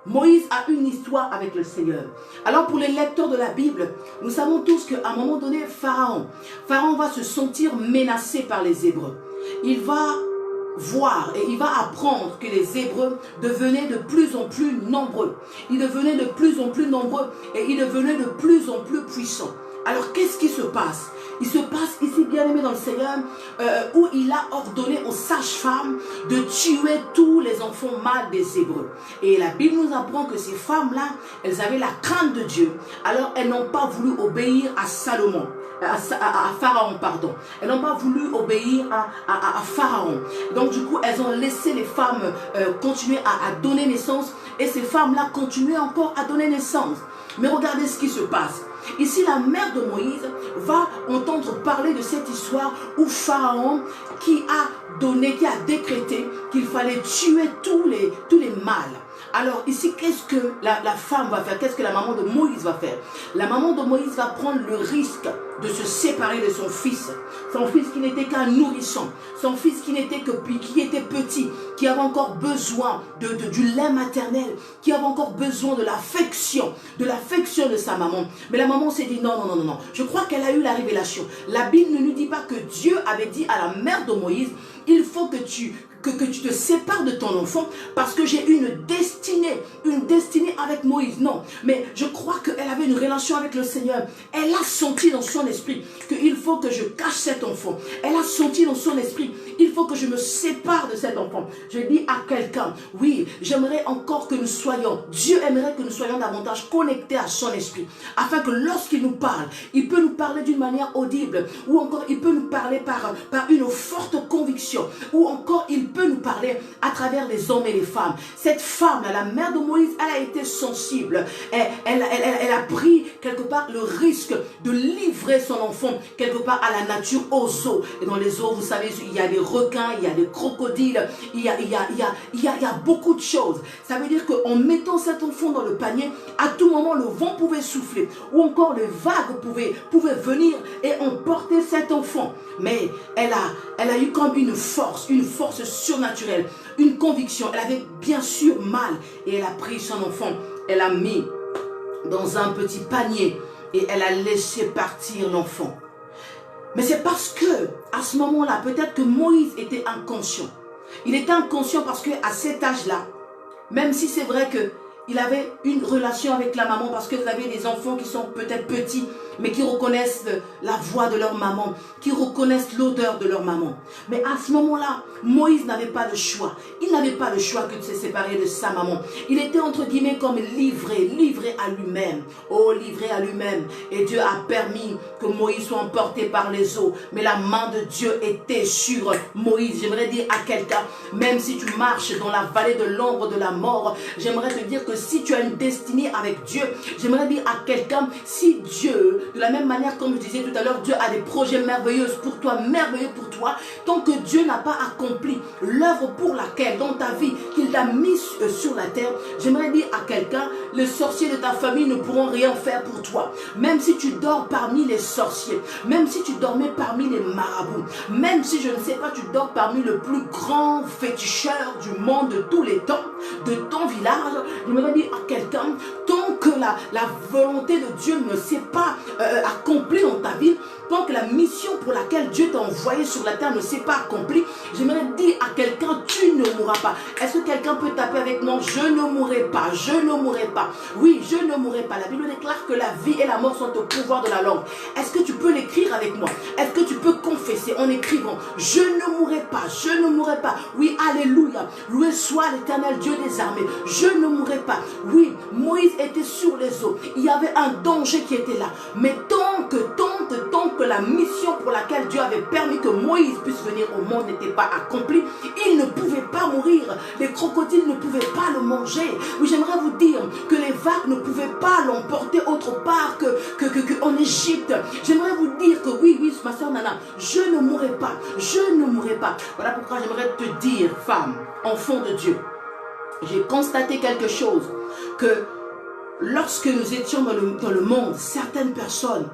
Moïse a une histoire avec le Seigneur. Alors pour les lecteurs de la Bible, nous savons tous qu'à un moment donné, Pharaon va se sentir menacé par les Hébreux. Il va voir et il va apprendre que les Hébreux devenaient de plus en plus nombreux. Ils devenaient de plus en plus nombreux et ils devenaient de plus en plus puissants. Alors qu'est-ce qui se passe? Il se passe ici, bien-aimé dans le Seigneur, où il a ordonné aux sages-femmes de tuer tous les enfants mâles des Hébreux. Et la Bible nous apprend que ces femmes-là, elles avaient la crainte de Dieu. Alors elles n'ont pas voulu obéir à Pharaon, pardon. Elles n'ont pas voulu obéir à Pharaon. Donc du coup, elles ont laissé les femmes continuer à donner naissance. Et ces femmes-là continuaient encore à donner naissance. Mais regardez ce qui se passe. Ici, la mère de Moïse va entendre parler de cette histoire où Pharaon qui a décrété qu'il fallait tuer tous les mâles. Alors ici, qu'est-ce que la femme va faire? Qu'est-ce que la maman de Moïse va faire? La maman de Moïse va prendre le risque de se séparer de son fils. Son fils qui n'était qu'un nourrisson. Son fils qui était petit, qui avait encore besoin du lait maternel, qui avait encore besoin de l'affection de sa maman. Mais la maman s'est dit non. Je crois qu'elle a eu la révélation. La Bible ne nous dit pas que Dieu avait dit à la mère de Moïse, il faut que tu te sépares de ton enfant parce que j'ai une destinée avec Moïse. Non, mais je crois qu'elle avait une relation avec le Seigneur. Elle a senti dans son esprit qu'il faut que je cache cet enfant. Elle a senti dans son esprit, il faut que je me sépare de cet enfant. Je dis à quelqu'un, oui, j'aimerais encore que nous soyons, Dieu aimerait que nous soyons davantage connectés à son esprit, afin que lorsqu'il nous parle, il peut nous parler d'une manière audible, ou encore il peut nous parler par une forte conviction, ou encore il peut nous parler à travers les hommes et les femmes. Cette femme-là, la mère de Moïse, elle a été sensible. Elle a pris quelque part le risque de livrer son enfant quelque part à la nature, aux eaux. Et dans les eaux, vous savez, il y a des requins, il y a des crocodiles, il y a beaucoup de choses. Ça veut dire qu'en mettant cet enfant dans le panier, à tout moment, le vent pouvait souffler, ou encore les vagues pouvaient venir et emporter cet enfant. Mais elle a eu comme une force surnaturelle, une conviction. Elle avait bien sûr mal et elle a pris son enfant, elle l'a mis dans un petit panier et elle a laissé partir l'enfant. Mais c'est parce que à ce moment-là, peut-être que Moïse était inconscient. Il était inconscient parce qu'à cet âge-là, même si c'est vrai qu'il avait une relation avec la maman, parce que vous avez des enfants qui sont peut-être petits, mais qui reconnaissent la voix de leur maman, qui reconnaissent l'odeur de leur maman. Mais à ce moment-là, Moïse n'avait pas le choix. Il n'avait pas le choix que de se séparer de sa maman. Il était entre guillemets comme livré à lui-même. Oh, livré à lui-même. Et Dieu a permis que Moïse soit emporté par les eaux. Mais la main de Dieu était sur Moïse. J'aimerais dire à quelqu'un, même si tu marches dans la vallée de l'ombre de la mort, j'aimerais te dire que si tu as une destinée avec Dieu, j'aimerais dire à quelqu'un, si Dieu de la même manière, comme je disais tout à l'heure, Dieu a des projets merveilleux pour toi, tant que Dieu n'a pas accompli l'œuvre pour laquelle, dans ta vie, qu'il t'a mis sur la terre, j'aimerais dire à quelqu'un, les sorciers de ta famille ne pourront rien faire pour toi. Même si tu dors parmi les sorciers, même si tu dormais parmi les marabouts, même si, je ne sais pas, tu dors parmi le plus grand féticheur du monde de tous les temps, de ton village, j'aimerais dire à quelqu'un, tant que la volonté de Dieu ne s'est pas accomplie dans ta vie, tant que la mission pour laquelle Dieu t'a envoyé sur la terre ne s'est pas accomplie, j'aimerais dire à quelqu'un, tu ne mourras pas. Est-ce que quelqu'un peut taper avec moi? Je ne mourrai pas, je ne mourrai pas. Oui, je ne mourrai pas. La Bible déclare que la vie et la mort sont au pouvoir de la langue. Est-ce que tu peux l'écrire avec moi? Est-ce que tu peux confesser en écrivant? Je ne mourrai pas, je ne mourrai pas. Oui, alléluia. Loué soit l'Éternel Dieu des armées. Je ne mourrai pas. Oui, Moïse était sur les eaux. Il y avait un danger qui était là. Mais tant que la mission pour laquelle Dieu avait permis que Moïse puisse venir au monde n'était pas accomplie, il ne pouvait pas mourir. Les crocodiles ne pouvaient pas le manger. Oui, j'aimerais vous dire que les vagues ne pouvaient pas l'emporter autre part qu'en Égypte. J'aimerais vous dire que oui, ma soeur Nana, je ne mourrai pas. Je ne mourrai pas. Voilà pourquoi j'aimerais te dire, femme, enfant de Dieu, j'ai constaté quelque chose, que lorsque nous étions dans le monde, certaines personnes,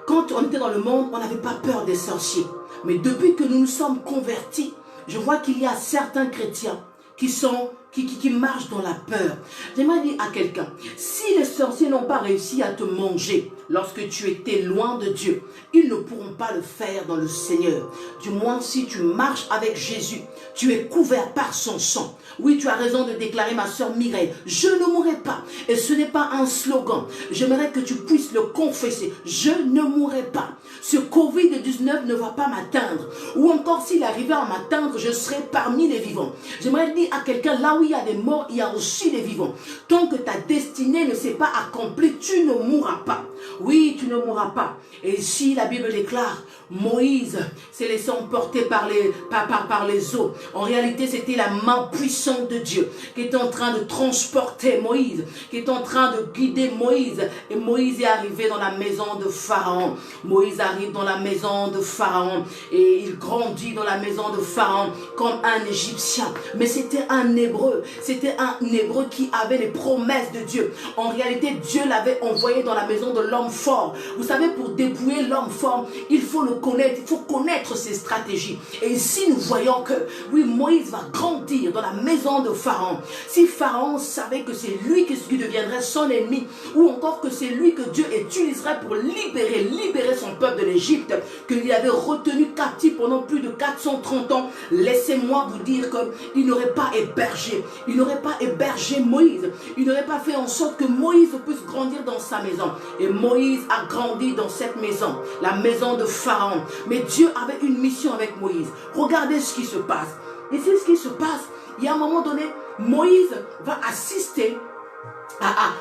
quand on était dans le monde, on n'avait pas peur des sorciers. Mais depuis que nous nous sommes convertis, je vois qu'il y a certains chrétiens qui marchent dans la peur. J'aimerais dire à quelqu'un, si les sorciers n'ont pas réussi à te manger lorsque tu étais loin de Dieu, ils ne pourront pas le faire dans le Seigneur. Du moins, si tu marches avec Jésus, tu es couvert par son sang. Oui, tu as raison de déclarer, ma soeur Mireille, je ne mourrai pas. Et ce n'est pas un slogan. J'aimerais que tu puisses le confesser. Je ne mourrai pas. Ce Covid-19 ne va pas m'atteindre. Ou encore, s'il arrivait à m'atteindre, je serai parmi les vivants. J'aimerais dire à quelqu'un, là où il y a des morts, il y a aussi des vivants. Tant que ta destinée ne s'est pas accomplie, tu ne mourras pas. Oui, tu ne mourras pas. Et si la Bible déclare, Moïse s'est laissé emporter par les eaux. En réalité, c'était la main puissante de Dieu qui est en train de transporter Moïse, qui est en train de guider Moïse. Et Moïse est arrivé dans la maison de Pharaon. Moïse arrive dans la maison de Pharaon et il grandit dans la maison de Pharaon comme un Égyptien. Mais c'était un Hébreu. C'était un Hébreu qui avait les promesses de Dieu. En réalité, Dieu l'avait envoyé dans la maison de l'homme fort. Vous savez, pour dépouiller l'homme fort, il faut le connaître. Il faut connaître ses stratégies. Et ici, nous voyons que, oui, Moïse va grandir dans la maison de Pharaon. Si Pharaon savait que c'est lui qui deviendrait son ennemi, ou encore que c'est lui que Dieu utiliserait pour libérer son peuple de l'Égypte, qu'il avait retenu captif pendant plus de 430 ans, laissez-moi vous dire qu'il n'aurait pas hébergé. Il n'aurait pas hébergé Moïse. Il n'aurait pas fait en sorte que Moïse puisse grandir dans sa maison. Et Moïse a grandi dans cette maison, la maison de Pharaon. Mais Dieu avait une mission avec Moïse. Regardez ce qui se passe. Et c'est ce qui se passe. Il y a un moment donné, Moïse va assister à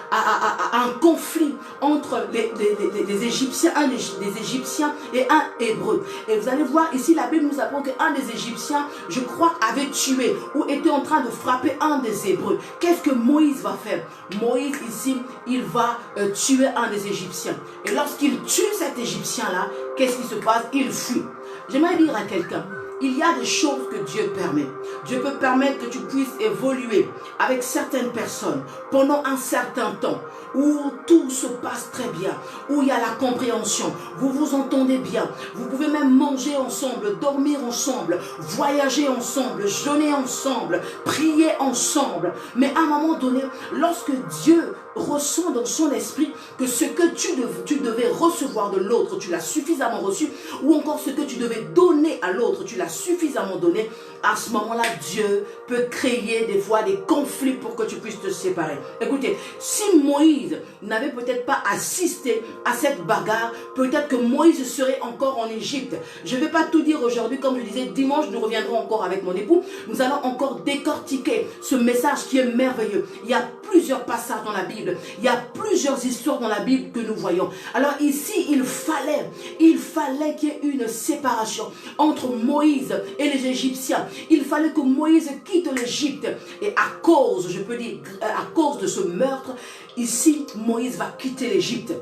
un conflit entre les Égyptiens, des Égyptiens et un Hébreu. Et vous allez voir ici, la Bible nous apprend qu'un des Égyptiens, je crois, avait tué ou était en train de frapper un des Hébreux. Qu'est-ce que Moïse va faire? Moïse ici, il va tuer un des Égyptiens. Et lorsqu'il tue cet Égyptien-là, qu'est-ce qui se passe? Il fuit. J'aimerais dire à quelqu'un, il y a des choses que Dieu permet. Dieu peut permettre que tu puisses évoluer avec certaines personnes pendant un certain temps, où tout se passe très bien, où il y a la compréhension, vous vous entendez bien, vous pouvez même manger ensemble, dormir ensemble, voyager ensemble, jeûner ensemble, prier ensemble. Mais à un moment donné, lorsque Dieu ressent dans son esprit que ce que tu devais recevoir de l'autre, tu l'as suffisamment reçu, ou encore ce que tu devais donner à l'autre, tu l'as suffisamment donné, à ce moment-là, Dieu peut créer des fois des conflits pour que tu puisses te séparer. Écoutez, si Moïse n'avait peut-être pas assisté à cette bagarre, peut-être que Moïse serait encore en Égypte. Je ne vais pas tout dire aujourd'hui, comme je disais, dimanche, nous reviendrons encore avec mon époux. Nous allons encore décortiquer ce message qui est merveilleux. Il y a plusieurs passages dans la Bible. Il y a plusieurs histoires dans la Bible que nous voyons. Alors ici, il fallait qu'il y ait une séparation entre Moïse et les Égyptiens. Il fallait que Moïse quitte l'Égypte. Et à cause, je peux dire, à cause de ce meurtre, ici, Moïse va quitter l'Égypte.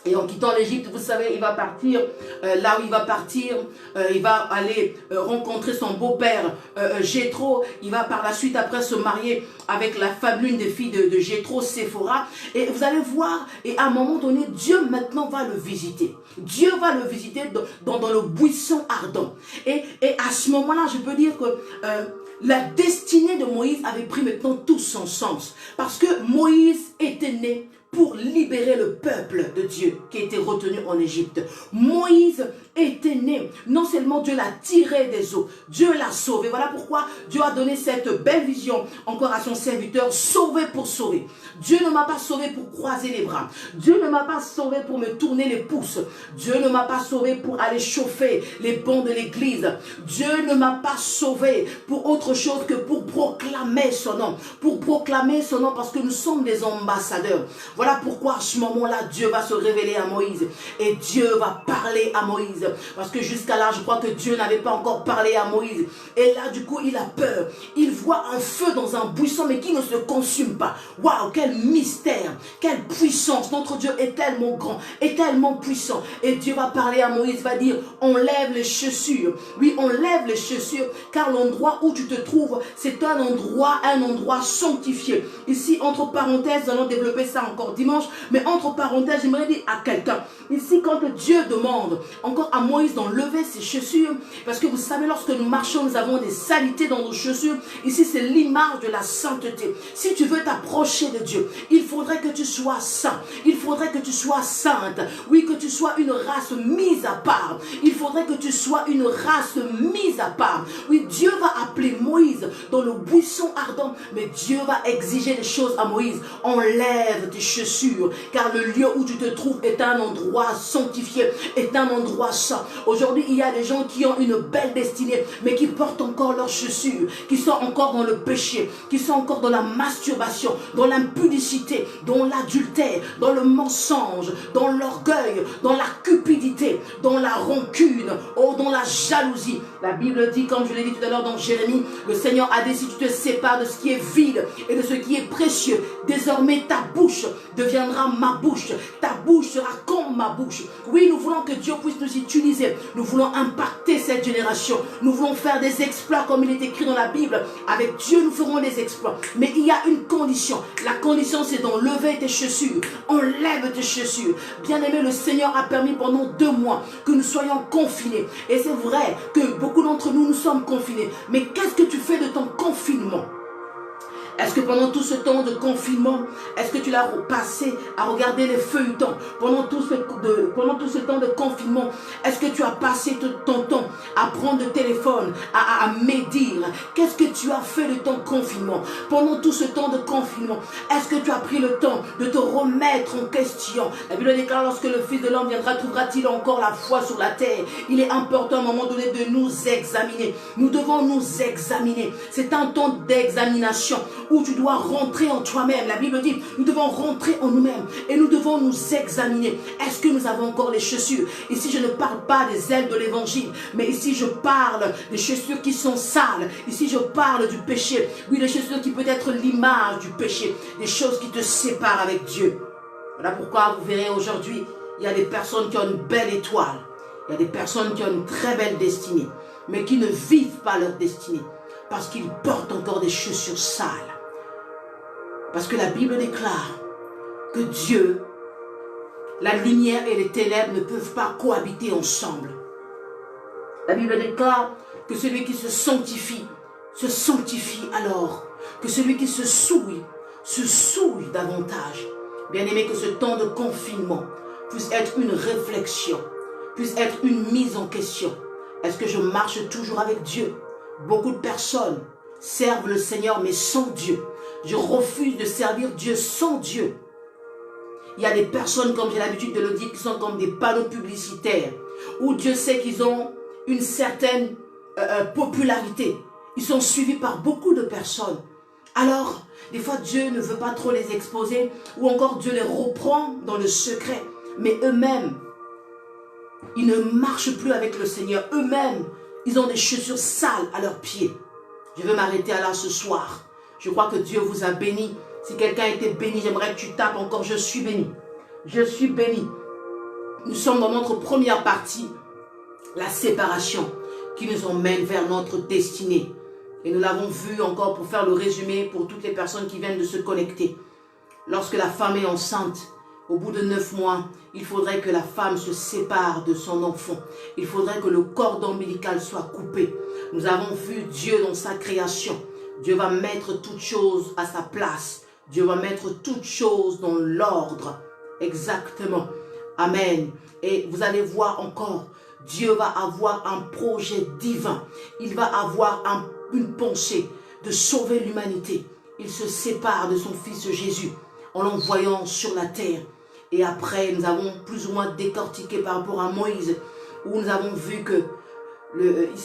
Et en quittant l'Égypte, vous savez, il va partir, là où il va partir, il va aller rencontrer son beau-père Jéthro. Il va par la suite après se marier avec la femme, l'une des filles de Jéthro, Séphora. Et vous allez voir, et à un moment donné, Dieu maintenant va le visiter. Dieu va le visiter dans le buisson ardent. Et à ce moment-là, je peux dire que la destinée de Moïse avait pris maintenant tout son sens. Parce que Moïse était né pour libérer le peuple de Dieu qui était retenu en Égypte. Moïse était né. Non seulement Dieu l'a tiré des eaux, Dieu l'a sauvé. Voilà pourquoi Dieu a donné cette belle vision encore à son serviteur, sauvé pour sauver. Dieu ne m'a pas sauvé pour croiser les bras. Dieu ne m'a pas sauvé pour me tourner les pouces. Dieu ne m'a pas sauvé pour aller chauffer les bancs de l'église. Dieu ne m'a pas sauvé pour autre chose que pour proclamer son nom. Pour proclamer son nom parce que nous sommes des ambassadeurs. Voilà pourquoi à ce moment-là, Dieu va se révéler à Moïse. Et Dieu va parler à Moïse. Parce que jusqu'à là, je crois que Dieu n'avait pas encore parlé à Moïse. Et là, du coup, il a peur. Il voit un feu dans un buisson, mais qui ne se consume pas. Waouh, quel mystère, quelle puissance. Notre Dieu est tellement grand, est tellement puissant. Et Dieu va parler à Moïse, va dire, on lève les chaussures. Oui, on lève les chaussures, car l'endroit où tu te trouves, c'est un endroit sanctifié. Ici, entre parenthèses, nous allons développer ça encore dimanche, mais entre parenthèses, j'aimerais dire à quelqu'un, ici quand Dieu demande encore à Moïse d'enlever ses chaussures, parce que vous savez, lorsque nous marchons, nous avons des saletés dans nos chaussures, ici c'est l'image de la sainteté. Si tu veux t'approcher de Dieu, il faudrait que tu sois saint, il faudrait que tu sois sainte, oui, que tu sois une race mise à part, il faudrait que tu sois une race mise à part. Oui, Dieu va appeler Moïse dans le buisson ardent, mais Dieu va exiger des choses à Moïse. Enlève tes chaussures, car le lieu où tu te trouves est un endroit sanctifié, est un endroit saint. Aujourd'hui, il y a des gens qui ont une belle destinée, mais qui portent encore leurs chaussures, qui sont encore dans le péché, qui sont encore dans la masturbation, dans l'impudicité, dans l'adultère, dans le mensonge, dans l'orgueil, dans la cupidité, dans la rancune, oh, dans la jalousie. La Bible dit, comme je l'ai dit tout à l'heure dans Jérémie, le Seigneur a dit, si tu te sépares de ce qui est vide et de ce qui est précieux, désormais ta bouche deviendra ma bouche. Ta bouche sera comme ma bouche. Oui, nous voulons que Dieu puisse nous utiliser. Nous voulons impacter cette génération. Nous voulons faire des exploits comme il est écrit dans la Bible. Avec Dieu, nous ferons des exploits. Mais il y a une condition. La condition, c'est d'enlever tes chaussures. Enlève tes chaussures. Bien-aimé, le Seigneur a permis pendant 2 mois que nous soyons confinés. Et c'est vrai que beaucoup d'entre nous, nous sommes confinés. Mais qu'est-ce que tu fais de ton confinement? Est-ce que pendant tout ce temps de confinement, est-ce que tu l'as passé à regarder les feuilletons? Pendant tout ce temps de confinement, est-ce que tu as passé ton temps à prendre le téléphone, à médire? Qu'est-ce que tu as fait de ton confinement? Pendant tout ce temps de confinement, est-ce que tu as pris le temps de te remettre en question? La Bible déclare, lorsque le Fils de l'homme viendra, trouvera-t-il encore la foi sur la terre? Il est important à un moment donné de nous examiner. Nous devons nous examiner. C'est un temps d'examination où tu dois rentrer en toi-même. La Bible dit, nous devons rentrer en nous-mêmes et nous devons nous examiner. Est-ce que nous avons encore les chaussures? Ici, je ne parle pas des ailes de l'évangile, mais ici, je parle des chaussures qui sont sales. Ici, je parle du péché. Oui, les chaussures qui peut être l'image du péché, des choses qui te séparent avec Dieu. Voilà pourquoi vous verrez aujourd'hui, il y a des personnes qui ont une belle étoile. Il y a des personnes qui ont une très belle destinée, mais qui ne vivent pas leur destinée parce qu'ils portent encore des chaussures sales. Parce que la Bible déclare que Dieu, la lumière et les ténèbres ne peuvent pas cohabiter ensemble. La Bible déclare que celui qui se sanctifie alors. Que celui qui se souille davantage. Bien aimé, que ce temps de confinement puisse être une réflexion, puisse être une mise en question. Est-ce que je marche toujours avec Dieu? Beaucoup de personnes servent le Seigneur mais sans Dieu. Je refuse de servir Dieu sans Dieu. Il y a des personnes, comme j'ai l'habitude de le dire, qui sont comme des panneaux publicitaires, où Dieu sait qu'ils ont une certaine popularité. Ils sont suivis par beaucoup de personnes. Alors, des fois, Dieu ne veut pas trop les exposer, ou encore Dieu les reprend dans le secret. Mais eux-mêmes, ils ne marchent plus avec le Seigneur. Eux-mêmes, ils ont des chaussures sales à leurs pieds. Je veux m'arrêter là ce soir. Je crois que Dieu vous a béni. Si quelqu'un a été béni, j'aimerais que tu tapes encore, je suis béni. Je suis béni. Nous sommes dans notre première partie, la séparation qui nous emmène vers notre destinée. Et nous l'avons vu encore pour faire le résumé pour toutes les personnes qui viennent de se connecter. Lorsque la femme est enceinte, au bout de 9 mois, il faudrait que la femme se sépare de son enfant. Il faudrait que le cordon ombilical soit coupé. Nous avons vu Dieu dans sa création. Dieu va mettre toutes choses à sa place. Dieu va mettre toutes choses dans l'ordre. Exactement. Amen. Et vous allez voir encore, Dieu va avoir un projet divin. Il va avoir une pensée de sauver l'humanité. Il se sépare de son fils Jésus en l'envoyant sur la terre. Et après, nous avons plus ou moins décortiqué par rapport à Moïse, où nous avons vu que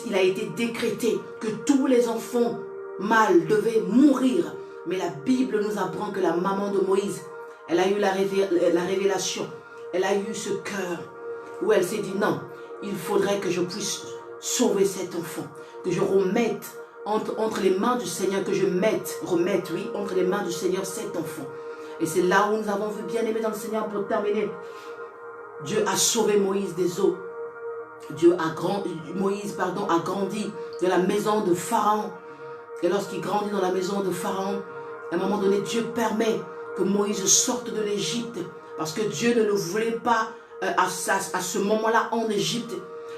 il a été décrété que tous les enfants mâles devaient mourir. Mais la Bible nous apprend que la maman de Moïse, elle a eu la révélation. Elle a eu ce cœur où elle s'est dit non, il faudrait que je puisse sauver cet enfant, que je remette entre les mains du Seigneur, que je remette, oui, entre les mains du Seigneur cet enfant. Et c'est là où nous avons vu, bien aimé dans le Seigneur, pour terminer. Dieu a sauvé Moïse des eaux. Moïse a grandi de la maison de Pharaon. Et lorsqu'il grandit dans la maison de Pharaon, à un moment donné, Dieu permet que Moïse sorte de l'Égypte. Parce que Dieu ne le voulait pas à ce moment-là en Égypte.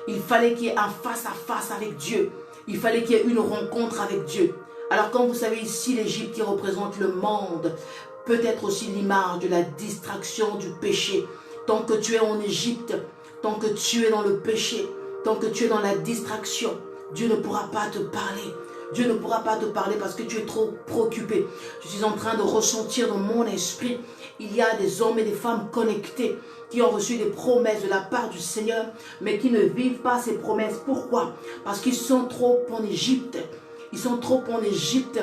Il fallait qu'il y ait un face-à-face avec Dieu. Il fallait qu'il y ait une rencontre avec Dieu. Alors quand vous savez ici, l'Égypte qui représente le monde, peut être aussi l'image de la distraction du péché. Tant que tu es en Égypte, tant que tu es dans le péché, tant que tu es dans la distraction, Dieu ne pourra pas te parler. Dieu ne pourra pas te parler parce que tu es trop préoccupé. Je suis en train de ressentir dans mon esprit, il y a des hommes et des femmes connectés qui ont reçu des promesses de la part du Seigneur, mais qui ne vivent pas ces promesses. Pourquoi? Parce qu'ils sont trop en Égypte. Ils sont trop en Égypte.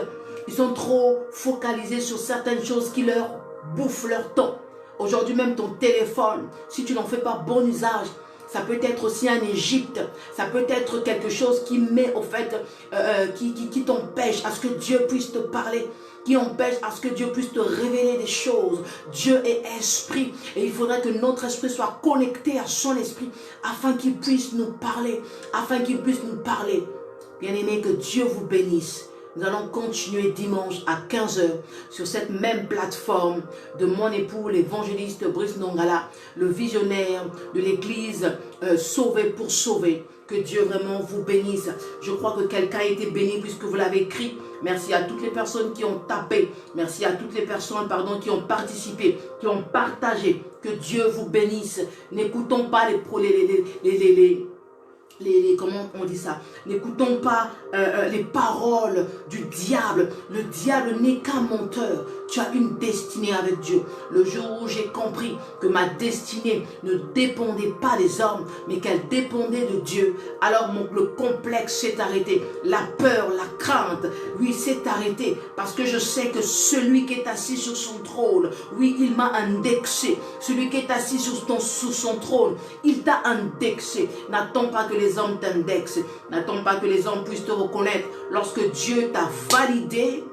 Ils sont trop focalisés sur certaines choses qui leur bouffent leur temps. Aujourd'hui même ton téléphone, si tu n'en fais pas bon usage, ça peut être aussi un Égypte. Ça peut être quelque chose qui met au fait, qui t'empêche à ce que Dieu puisse te parler, qui empêche à ce que Dieu puisse te révéler des choses. Dieu est esprit et il faudrait que notre esprit soit connecté à son esprit afin qu'il puisse nous parler, Bien-aimés, que Dieu vous bénisse. Nous allons continuer dimanche à 15 h sur cette même plateforme de mon époux, l'évangéliste Brice Nongala, le visionnaire de l'église Sauvé pour sauver. Que Dieu vraiment vous bénisse. Je crois que quelqu'un a été béni puisque vous l'avez écrit. Merci à toutes les personnes qui ont tapé. Merci à toutes les personnes, qui ont participé, qui ont partagé. Que Dieu vous bénisse. N'écoutons pas comment on dit ça? N'écoutons pas les paroles du diable. Le diable n'est qu'un menteur. Tu as une destinée avec Dieu. Le jour où j'ai compris que ma destinée ne dépendait pas des hommes, mais qu'elle dépendait de Dieu, alors le complexe s'est arrêté. La peur, la crainte, oui, s'est arrêté. Parce que je sais que celui qui est assis sur son trône, oui, il m'a indexé. Celui qui est assis sur son trône, il t'a indexé. N'attends pas que les hommes t'indexent. N'attends pas que les hommes puissent te reconnaître. Lorsque Dieu t'a validé,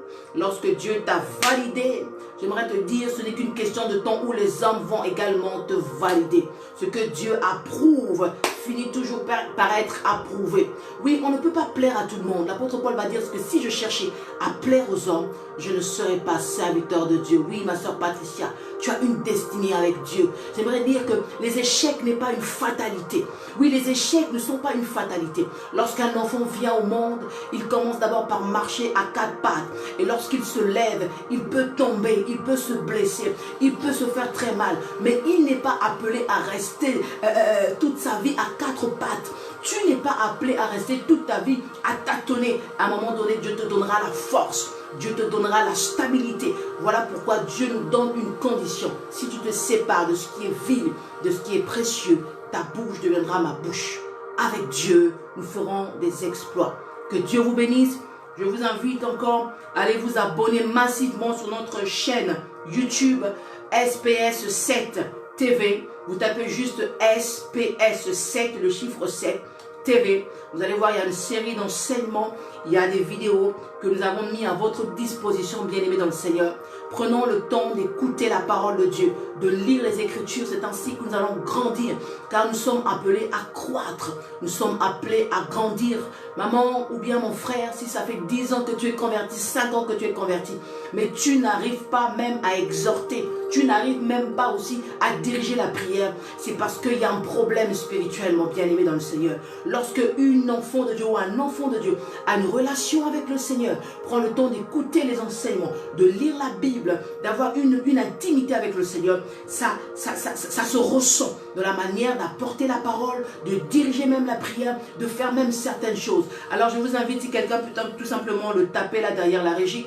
j'aimerais te dire, ce n'est qu'une question de temps où les hommes vont également te valider. Ce que Dieu approuve finit toujours par être approuvé. Oui, on ne peut pas plaire à tout le monde. L'apôtre Paul va dire que si je cherchais à plaire aux hommes, je ne serais pas serviteur de Dieu. Oui, ma soeur Patricia, tu as une destinée avec Dieu. J'aimerais dire que les échecs n'est pas une fatalité. Oui, les échecs ne sont pas une fatalité. Lorsqu'un enfant vient au monde, il commence d'abord par marcher à 4 pattes. Et lorsqu'il se lève, il peut tomber, il peut se blesser, il peut se faire très mal. Mais il n'est pas appelé à rester toute sa vie à 4 pattes. Tu n'es pas appelé à rester toute ta vie à tâtonner. À un moment donné, Dieu te donnera la force. Dieu te donnera la stabilité. Voilà pourquoi Dieu nous donne une condition. Si tu te sépares de ce qui est vil, de ce qui est précieux, ta bouche deviendra ma bouche. Avec Dieu, nous ferons des exploits. Que Dieu vous bénisse. Je vous invite encore à aller vous abonner massivement sur notre chaîne YouTube SPS 7 TV. Vous tapez juste SPS 7, le chiffre 7 TV. Vous allez voir, il y a une série d'enseignements. Il y a des vidéos que nous avons mis à votre disposition, bien-aimés dans le Seigneur, Prenons le temps d'écouter la parole de Dieu, de lire les Écritures. C'est ainsi que nous allons grandir, car nous sommes appelés à croître. Nous sommes appelés à grandir. Maman ou bien mon frère, si ça fait 10 ans que tu es converti, 5 ans que tu es converti, mais tu n'arrives pas même à exhorter, tu n'arrives même pas aussi à diriger la prière, c'est parce qu'il y a un problème spirituel, mon bien-aimé dans le Seigneur. Lorsque un enfant de Dieu ou un enfant de Dieu a une relation avec le Seigneur, prend le temps d'écouter les enseignements, de lire la Bible, d'avoir une intimité avec le Seigneur, ça se ressent de la manière d'apporter la parole, de diriger même la prière, de faire même certaines choses. Alors je vous invite, si quelqu'un peut tout simplement le taper là derrière la régie,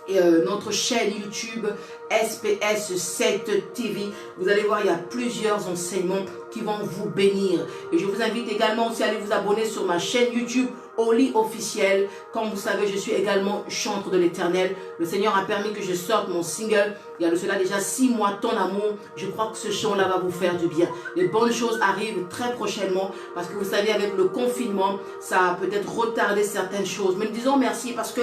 et notre chaîne YouTube SPS 7 TV, vous allez voir, il y a plusieurs enseignements qui vont vous bénir. Et je vous invite également aussi à aller vous abonner sur ma chaîne YouTube Oli officiel. Comme vous savez, je suis également chantre de l'Éternel. Le Seigneur a permis que je sorte mon single. Il y a de cela déjà 6 mois, Ton amour. Je crois que ce chant-là va vous faire du bien. Les bonnes choses arrivent très prochainement, parce que vous savez, avec le confinement, ça a peut-être retardé certaines choses. Mais nous disons merci parce que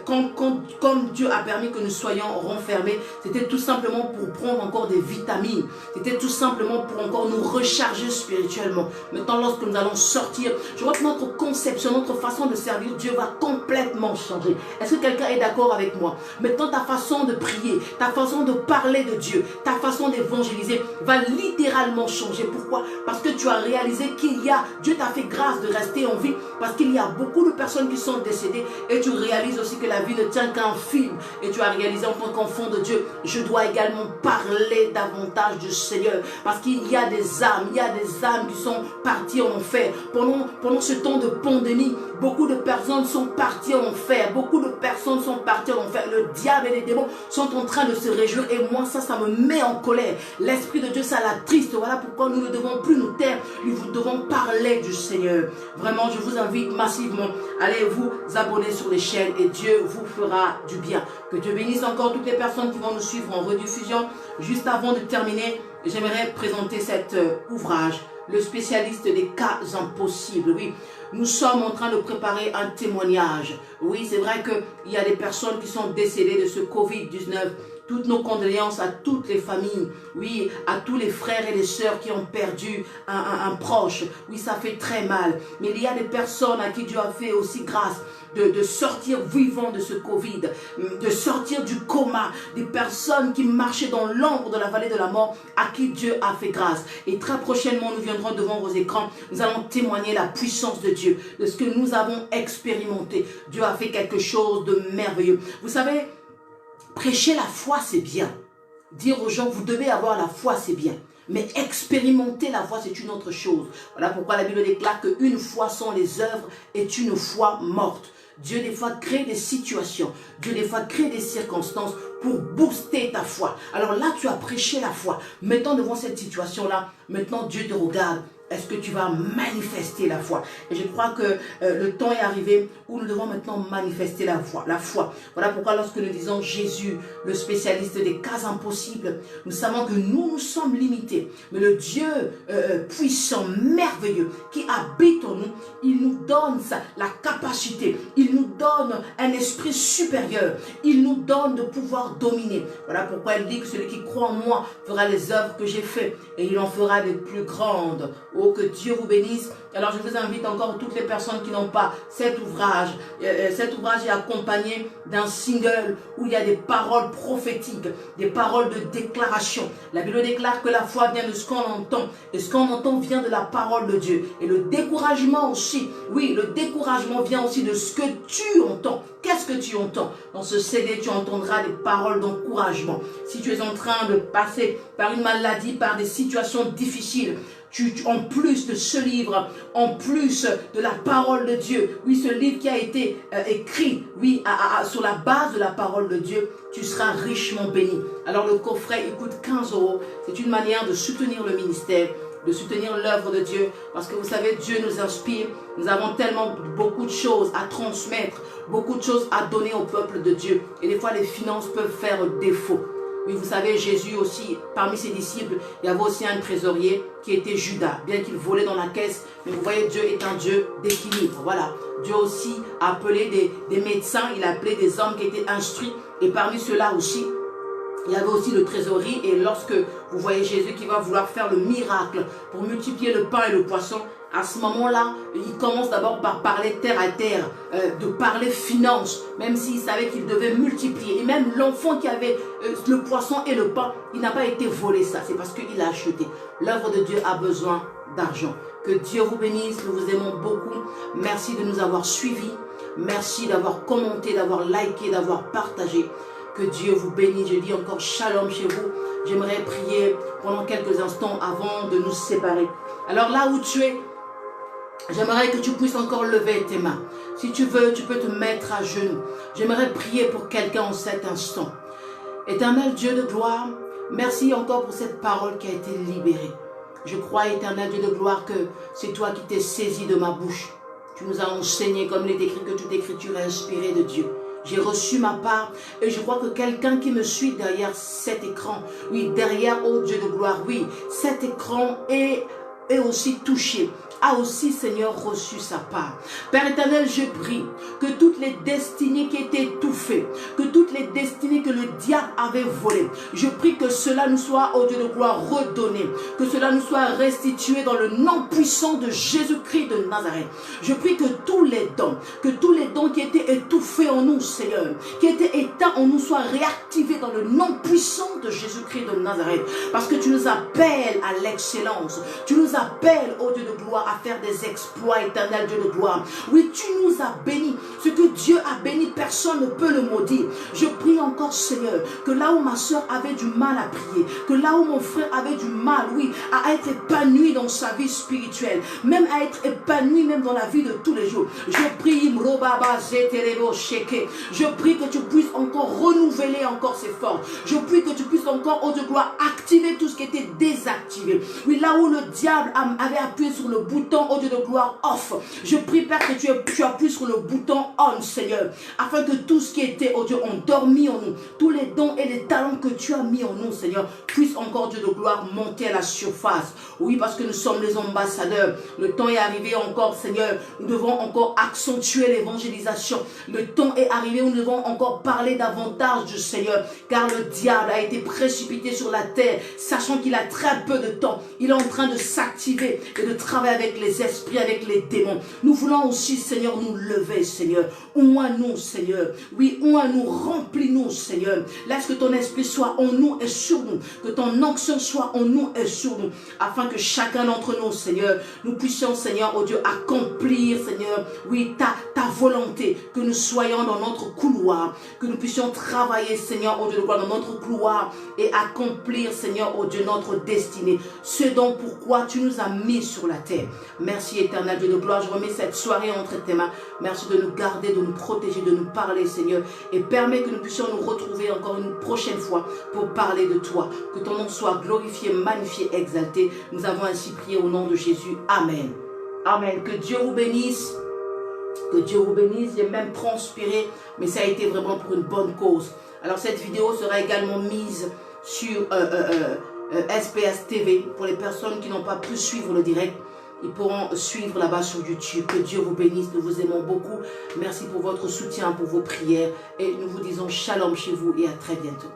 comme Dieu a permis que nous soyons renfermés, c'était tout simplement pour prendre encore des vitamines. C'était tout simplement pour encore nous recharger spirituellement. Maintenant, lorsque nous allons sortir, je vois que notre conception, notre façon de servir Dieu va complètement changer. Est-ce que quelqu'un est d'accord avec moi? Maintenant, ta façon de prier, ta façon de parler de Dieu, ta façon d'évangéliser va littéralement changer. Pourquoi? Parce que tu as réalisé Dieu t'a fait grâce de rester en vie, parce qu'il y a beaucoup de personnes qui sont décédées, et tu réalises aussi que la vie ne tient qu'à un film, et tu as réalisé en tant qu'enfant de Dieu, je dois également parler davantage du Seigneur, parce qu'il y a des âmes, qui sont parties en enfer. Pendant ce temps de pandémie, beaucoup de personnes sont parties en enfer, le diable et les démons sont en train de se réjouir, et moi ça me met en colère. L'Esprit de Dieu, ça l'attriste. Voilà pourquoi nous ne devons plus nous taire, nous devons parler du Seigneur. Vraiment, je vous invite massivement, allez vous abonner sur les chaînes, et Dieu vous fera du bien. Que Dieu bénisse encore toutes les personnes qui vont nous suivre en rediffusion. Juste avant de terminer, j'aimerais présenter cet ouvrage, le spécialiste des cas impossibles. Oui, nous sommes en train de préparer un témoignage. Oui, c'est vrai qu'il y a des personnes qui sont décédées de ce Covid-19. Toutes nos condoléances à toutes les familles, oui, à tous les frères et les sœurs qui ont perdu un proche. Oui, ça fait très mal. Mais il y a des personnes à qui Dieu a fait aussi grâce de sortir vivant de ce Covid, de sortir du coma, des personnes qui marchaient dans l'ombre de la vallée de la mort, à qui Dieu a fait grâce. Et très prochainement, nous viendrons devant vos écrans, nous allons témoigner la puissance de Dieu, de ce que nous avons expérimenté. Dieu a fait quelque chose de merveilleux. Vous savez, prêcher la foi, c'est bien. Dire aux gens, vous devez avoir la foi, c'est bien. Mais expérimenter la foi, c'est une autre chose. Voilà pourquoi la Bible déclare qu'une foi sans les œuvres est une foi morte. Dieu des fois crée des situations, Dieu des fois crée des circonstances pour booster ta foi. Alors là, tu as prêché la foi. Maintenant, devant cette situation-là, maintenant Dieu te regarde. Est-ce que tu vas manifester la foi? Et je crois que le temps est arrivé où nous devons maintenant manifester la foi. Voilà pourquoi lorsque nous disons Jésus, le spécialiste des cas impossibles, nous savons que nous sommes limités. Mais le Dieu puissant, merveilleux, qui habite en nous, il nous donne la capacité, il nous donne un esprit supérieur, il nous donne de pouvoir dominer. Voilà pourquoi il dit que celui qui croit en moi fera les œuvres que j'ai faites, et il en fera des plus grandes. Oh, que Dieu vous bénisse. Alors je vous invite encore toutes les personnes qui n'ont pas cet ouvrage. Cet ouvrage est accompagné d'un single où il y a des paroles prophétiques, des paroles de déclaration. La Bible déclare que la foi vient de ce qu'on entend, et ce qu'on entend vient de la parole de Dieu. Et le découragement aussi, oui, le découragement vient aussi de ce que tu entends. Qu'est-ce que tu entends? Dans ce CD, tu entendras des paroles d'encouragement. Si tu es en train de passer par une maladie, par des situations difficiles, en plus de ce livre, en plus de la parole de Dieu, oui, ce livre qui a été écrit, oui, sur la base de la parole de Dieu, tu seras richement béni. Alors le coffret, il coûte 15 €. C'est une manière de soutenir le ministère, de soutenir l'œuvre de Dieu, parce que vous savez, Dieu nous inspire. Nous avons tellement beaucoup de choses à transmettre, beaucoup de choses à donner au peuple de Dieu. Et des fois, les finances peuvent faire défaut. Oui, vous savez, Jésus aussi, parmi ses disciples, il y avait aussi un trésorier qui était Judas, bien qu'il volait dans la caisse. Mais vous voyez, Dieu est un Dieu d'équilibre. Voilà. Dieu aussi a appelé des médecins, il a appelé des hommes qui étaient instruits. Et parmi ceux-là aussi, il y avait aussi le trésorier. Et lorsque vous voyez Jésus qui va vouloir faire le miracle pour multiplier le pain et le poisson, à ce moment-là, il commence d'abord par parler terre à terre, de parler finance, même s'il savait qu'il devait multiplier. Et même l'enfant qui avait le poisson et le pain, il n'a pas été volé ça, c'est parce qu'il a acheté. L'œuvre de Dieu a besoin d'argent. Que Dieu vous bénisse, nous vous aimons beaucoup. Merci de nous avoir suivis. Merci d'avoir commenté, d'avoir liké, d'avoir partagé. Que Dieu vous bénisse. Je dis encore shalom chez vous. J'aimerais prier pendant quelques instants avant de nous séparer. Alors là où tu es, j'aimerais que tu puisses encore lever tes mains. Si tu veux, tu peux te mettre à genoux. J'aimerais prier pour quelqu'un en cet instant. Éternel Dieu de gloire, merci encore pour cette parole qui a été libérée. Je crois, éternel Dieu de gloire, que c'est toi qui t'es saisi de ma bouche. Tu nous as enseigné, comme il est écrit, que toute écriture est inspirée de Dieu. J'ai reçu ma part et je crois que quelqu'un qui me suit derrière cet écran, oui, derrière, oh Dieu de gloire, oui, cet écran est aussi touché, a aussi, Seigneur, reçu sa part. Père éternel, je prie que toutes les destinées qui étaient étouffées, que toutes les destinées que le diable avait volées, je prie que cela nous soit, oh Dieu de gloire, redonné, que cela nous soit restitué dans le nom puissant de Jésus-Christ de Nazareth. Je prie que tous les dons qui étaient étouffés en nous, Seigneur, qui étaient éteints en nous, soient réactivés dans le nom puissant de Jésus-Christ de Nazareth. Parce que tu nous appelles à l'excellence, tu nous appelles, oh Dieu de gloire, à faire des exploits, éternel Dieu de gloire. Oui, tu nous as bénis. Ce que Dieu a béni, personne ne peut le maudire. Je prie encore, Seigneur, que là où ma soeur avait du mal à prier, que là où mon frère avait du mal, oui, à être épanoui dans sa vie spirituelle, même à être épanoui même dans la vie de tous les jours. Je prie, je prie que tu puisses encore renouveler encore ses forces. Je prie que tu puisses encore, oh Dieu de gloire, activer tout ce qui était désactivé. Oui, là où le diable avait appuyé sur le bouton, oh Dieu de gloire, off. Je prie, Père, que tu appuies sur le bouton on, Seigneur, afin que tout ce qui était, oh Dieu, endormi en nous, tous les dons et les talents que tu as mis en nous, Seigneur, puisse encore, Dieu de gloire, monter à la surface. Oui, parce que nous sommes les ambassadeurs. Le temps est arrivé encore, Seigneur, nous devons encore accentuer l'évangélisation. Le temps est arrivé où nous devons encore parler davantage du Seigneur, car le diable a été précipité sur la terre, sachant qu'il a très peu de temps. Il est en train de s'activer et de travailler avec les esprits, avec les démons. Nous voulons aussi, Seigneur, nous lever, Seigneur. Oins-nous, Seigneur. Oui, oins-nous, remplis-nous, Seigneur. Laisse que ton esprit soit en nous et sur nous. Que ton onction soit en nous et sur nous. Afin que chacun d'entre nous, Seigneur, nous puissions, Seigneur, oh Dieu, accomplir, Seigneur, oui, ta volonté. Que nous soyons dans notre couloir. Que nous puissions travailler, Seigneur, oh Dieu, dans notre couloir et accomplir, Seigneur, oh Dieu, notre destinée. Ce dont pourquoi tu nous as mis sur la terre. Merci éternel Dieu de gloire, je remets cette soirée entre tes mains. Merci de nous garder, de nous protéger, de nous parler, Seigneur, et permets que nous puissions nous retrouver encore une prochaine fois pour parler de toi. Que ton nom soit glorifié, magnifié, exalté. Nous avons ainsi prié au nom de Jésus. Amen. Amen. Que Dieu vous bénisse. Que Dieu vous bénisse. J'ai même transpiré, mais ça a été vraiment pour une bonne cause. Alors cette vidéo sera également mise sur SPS TV pour les personnes qui n'ont pas pu suivre le direct. Ils pourront suivre là-bas sur YouTube. Que Dieu vous bénisse. Nous vous aimons beaucoup. Merci pour votre soutien, pour vos prières. Et nous vous disons shalom chez vous et à très bientôt.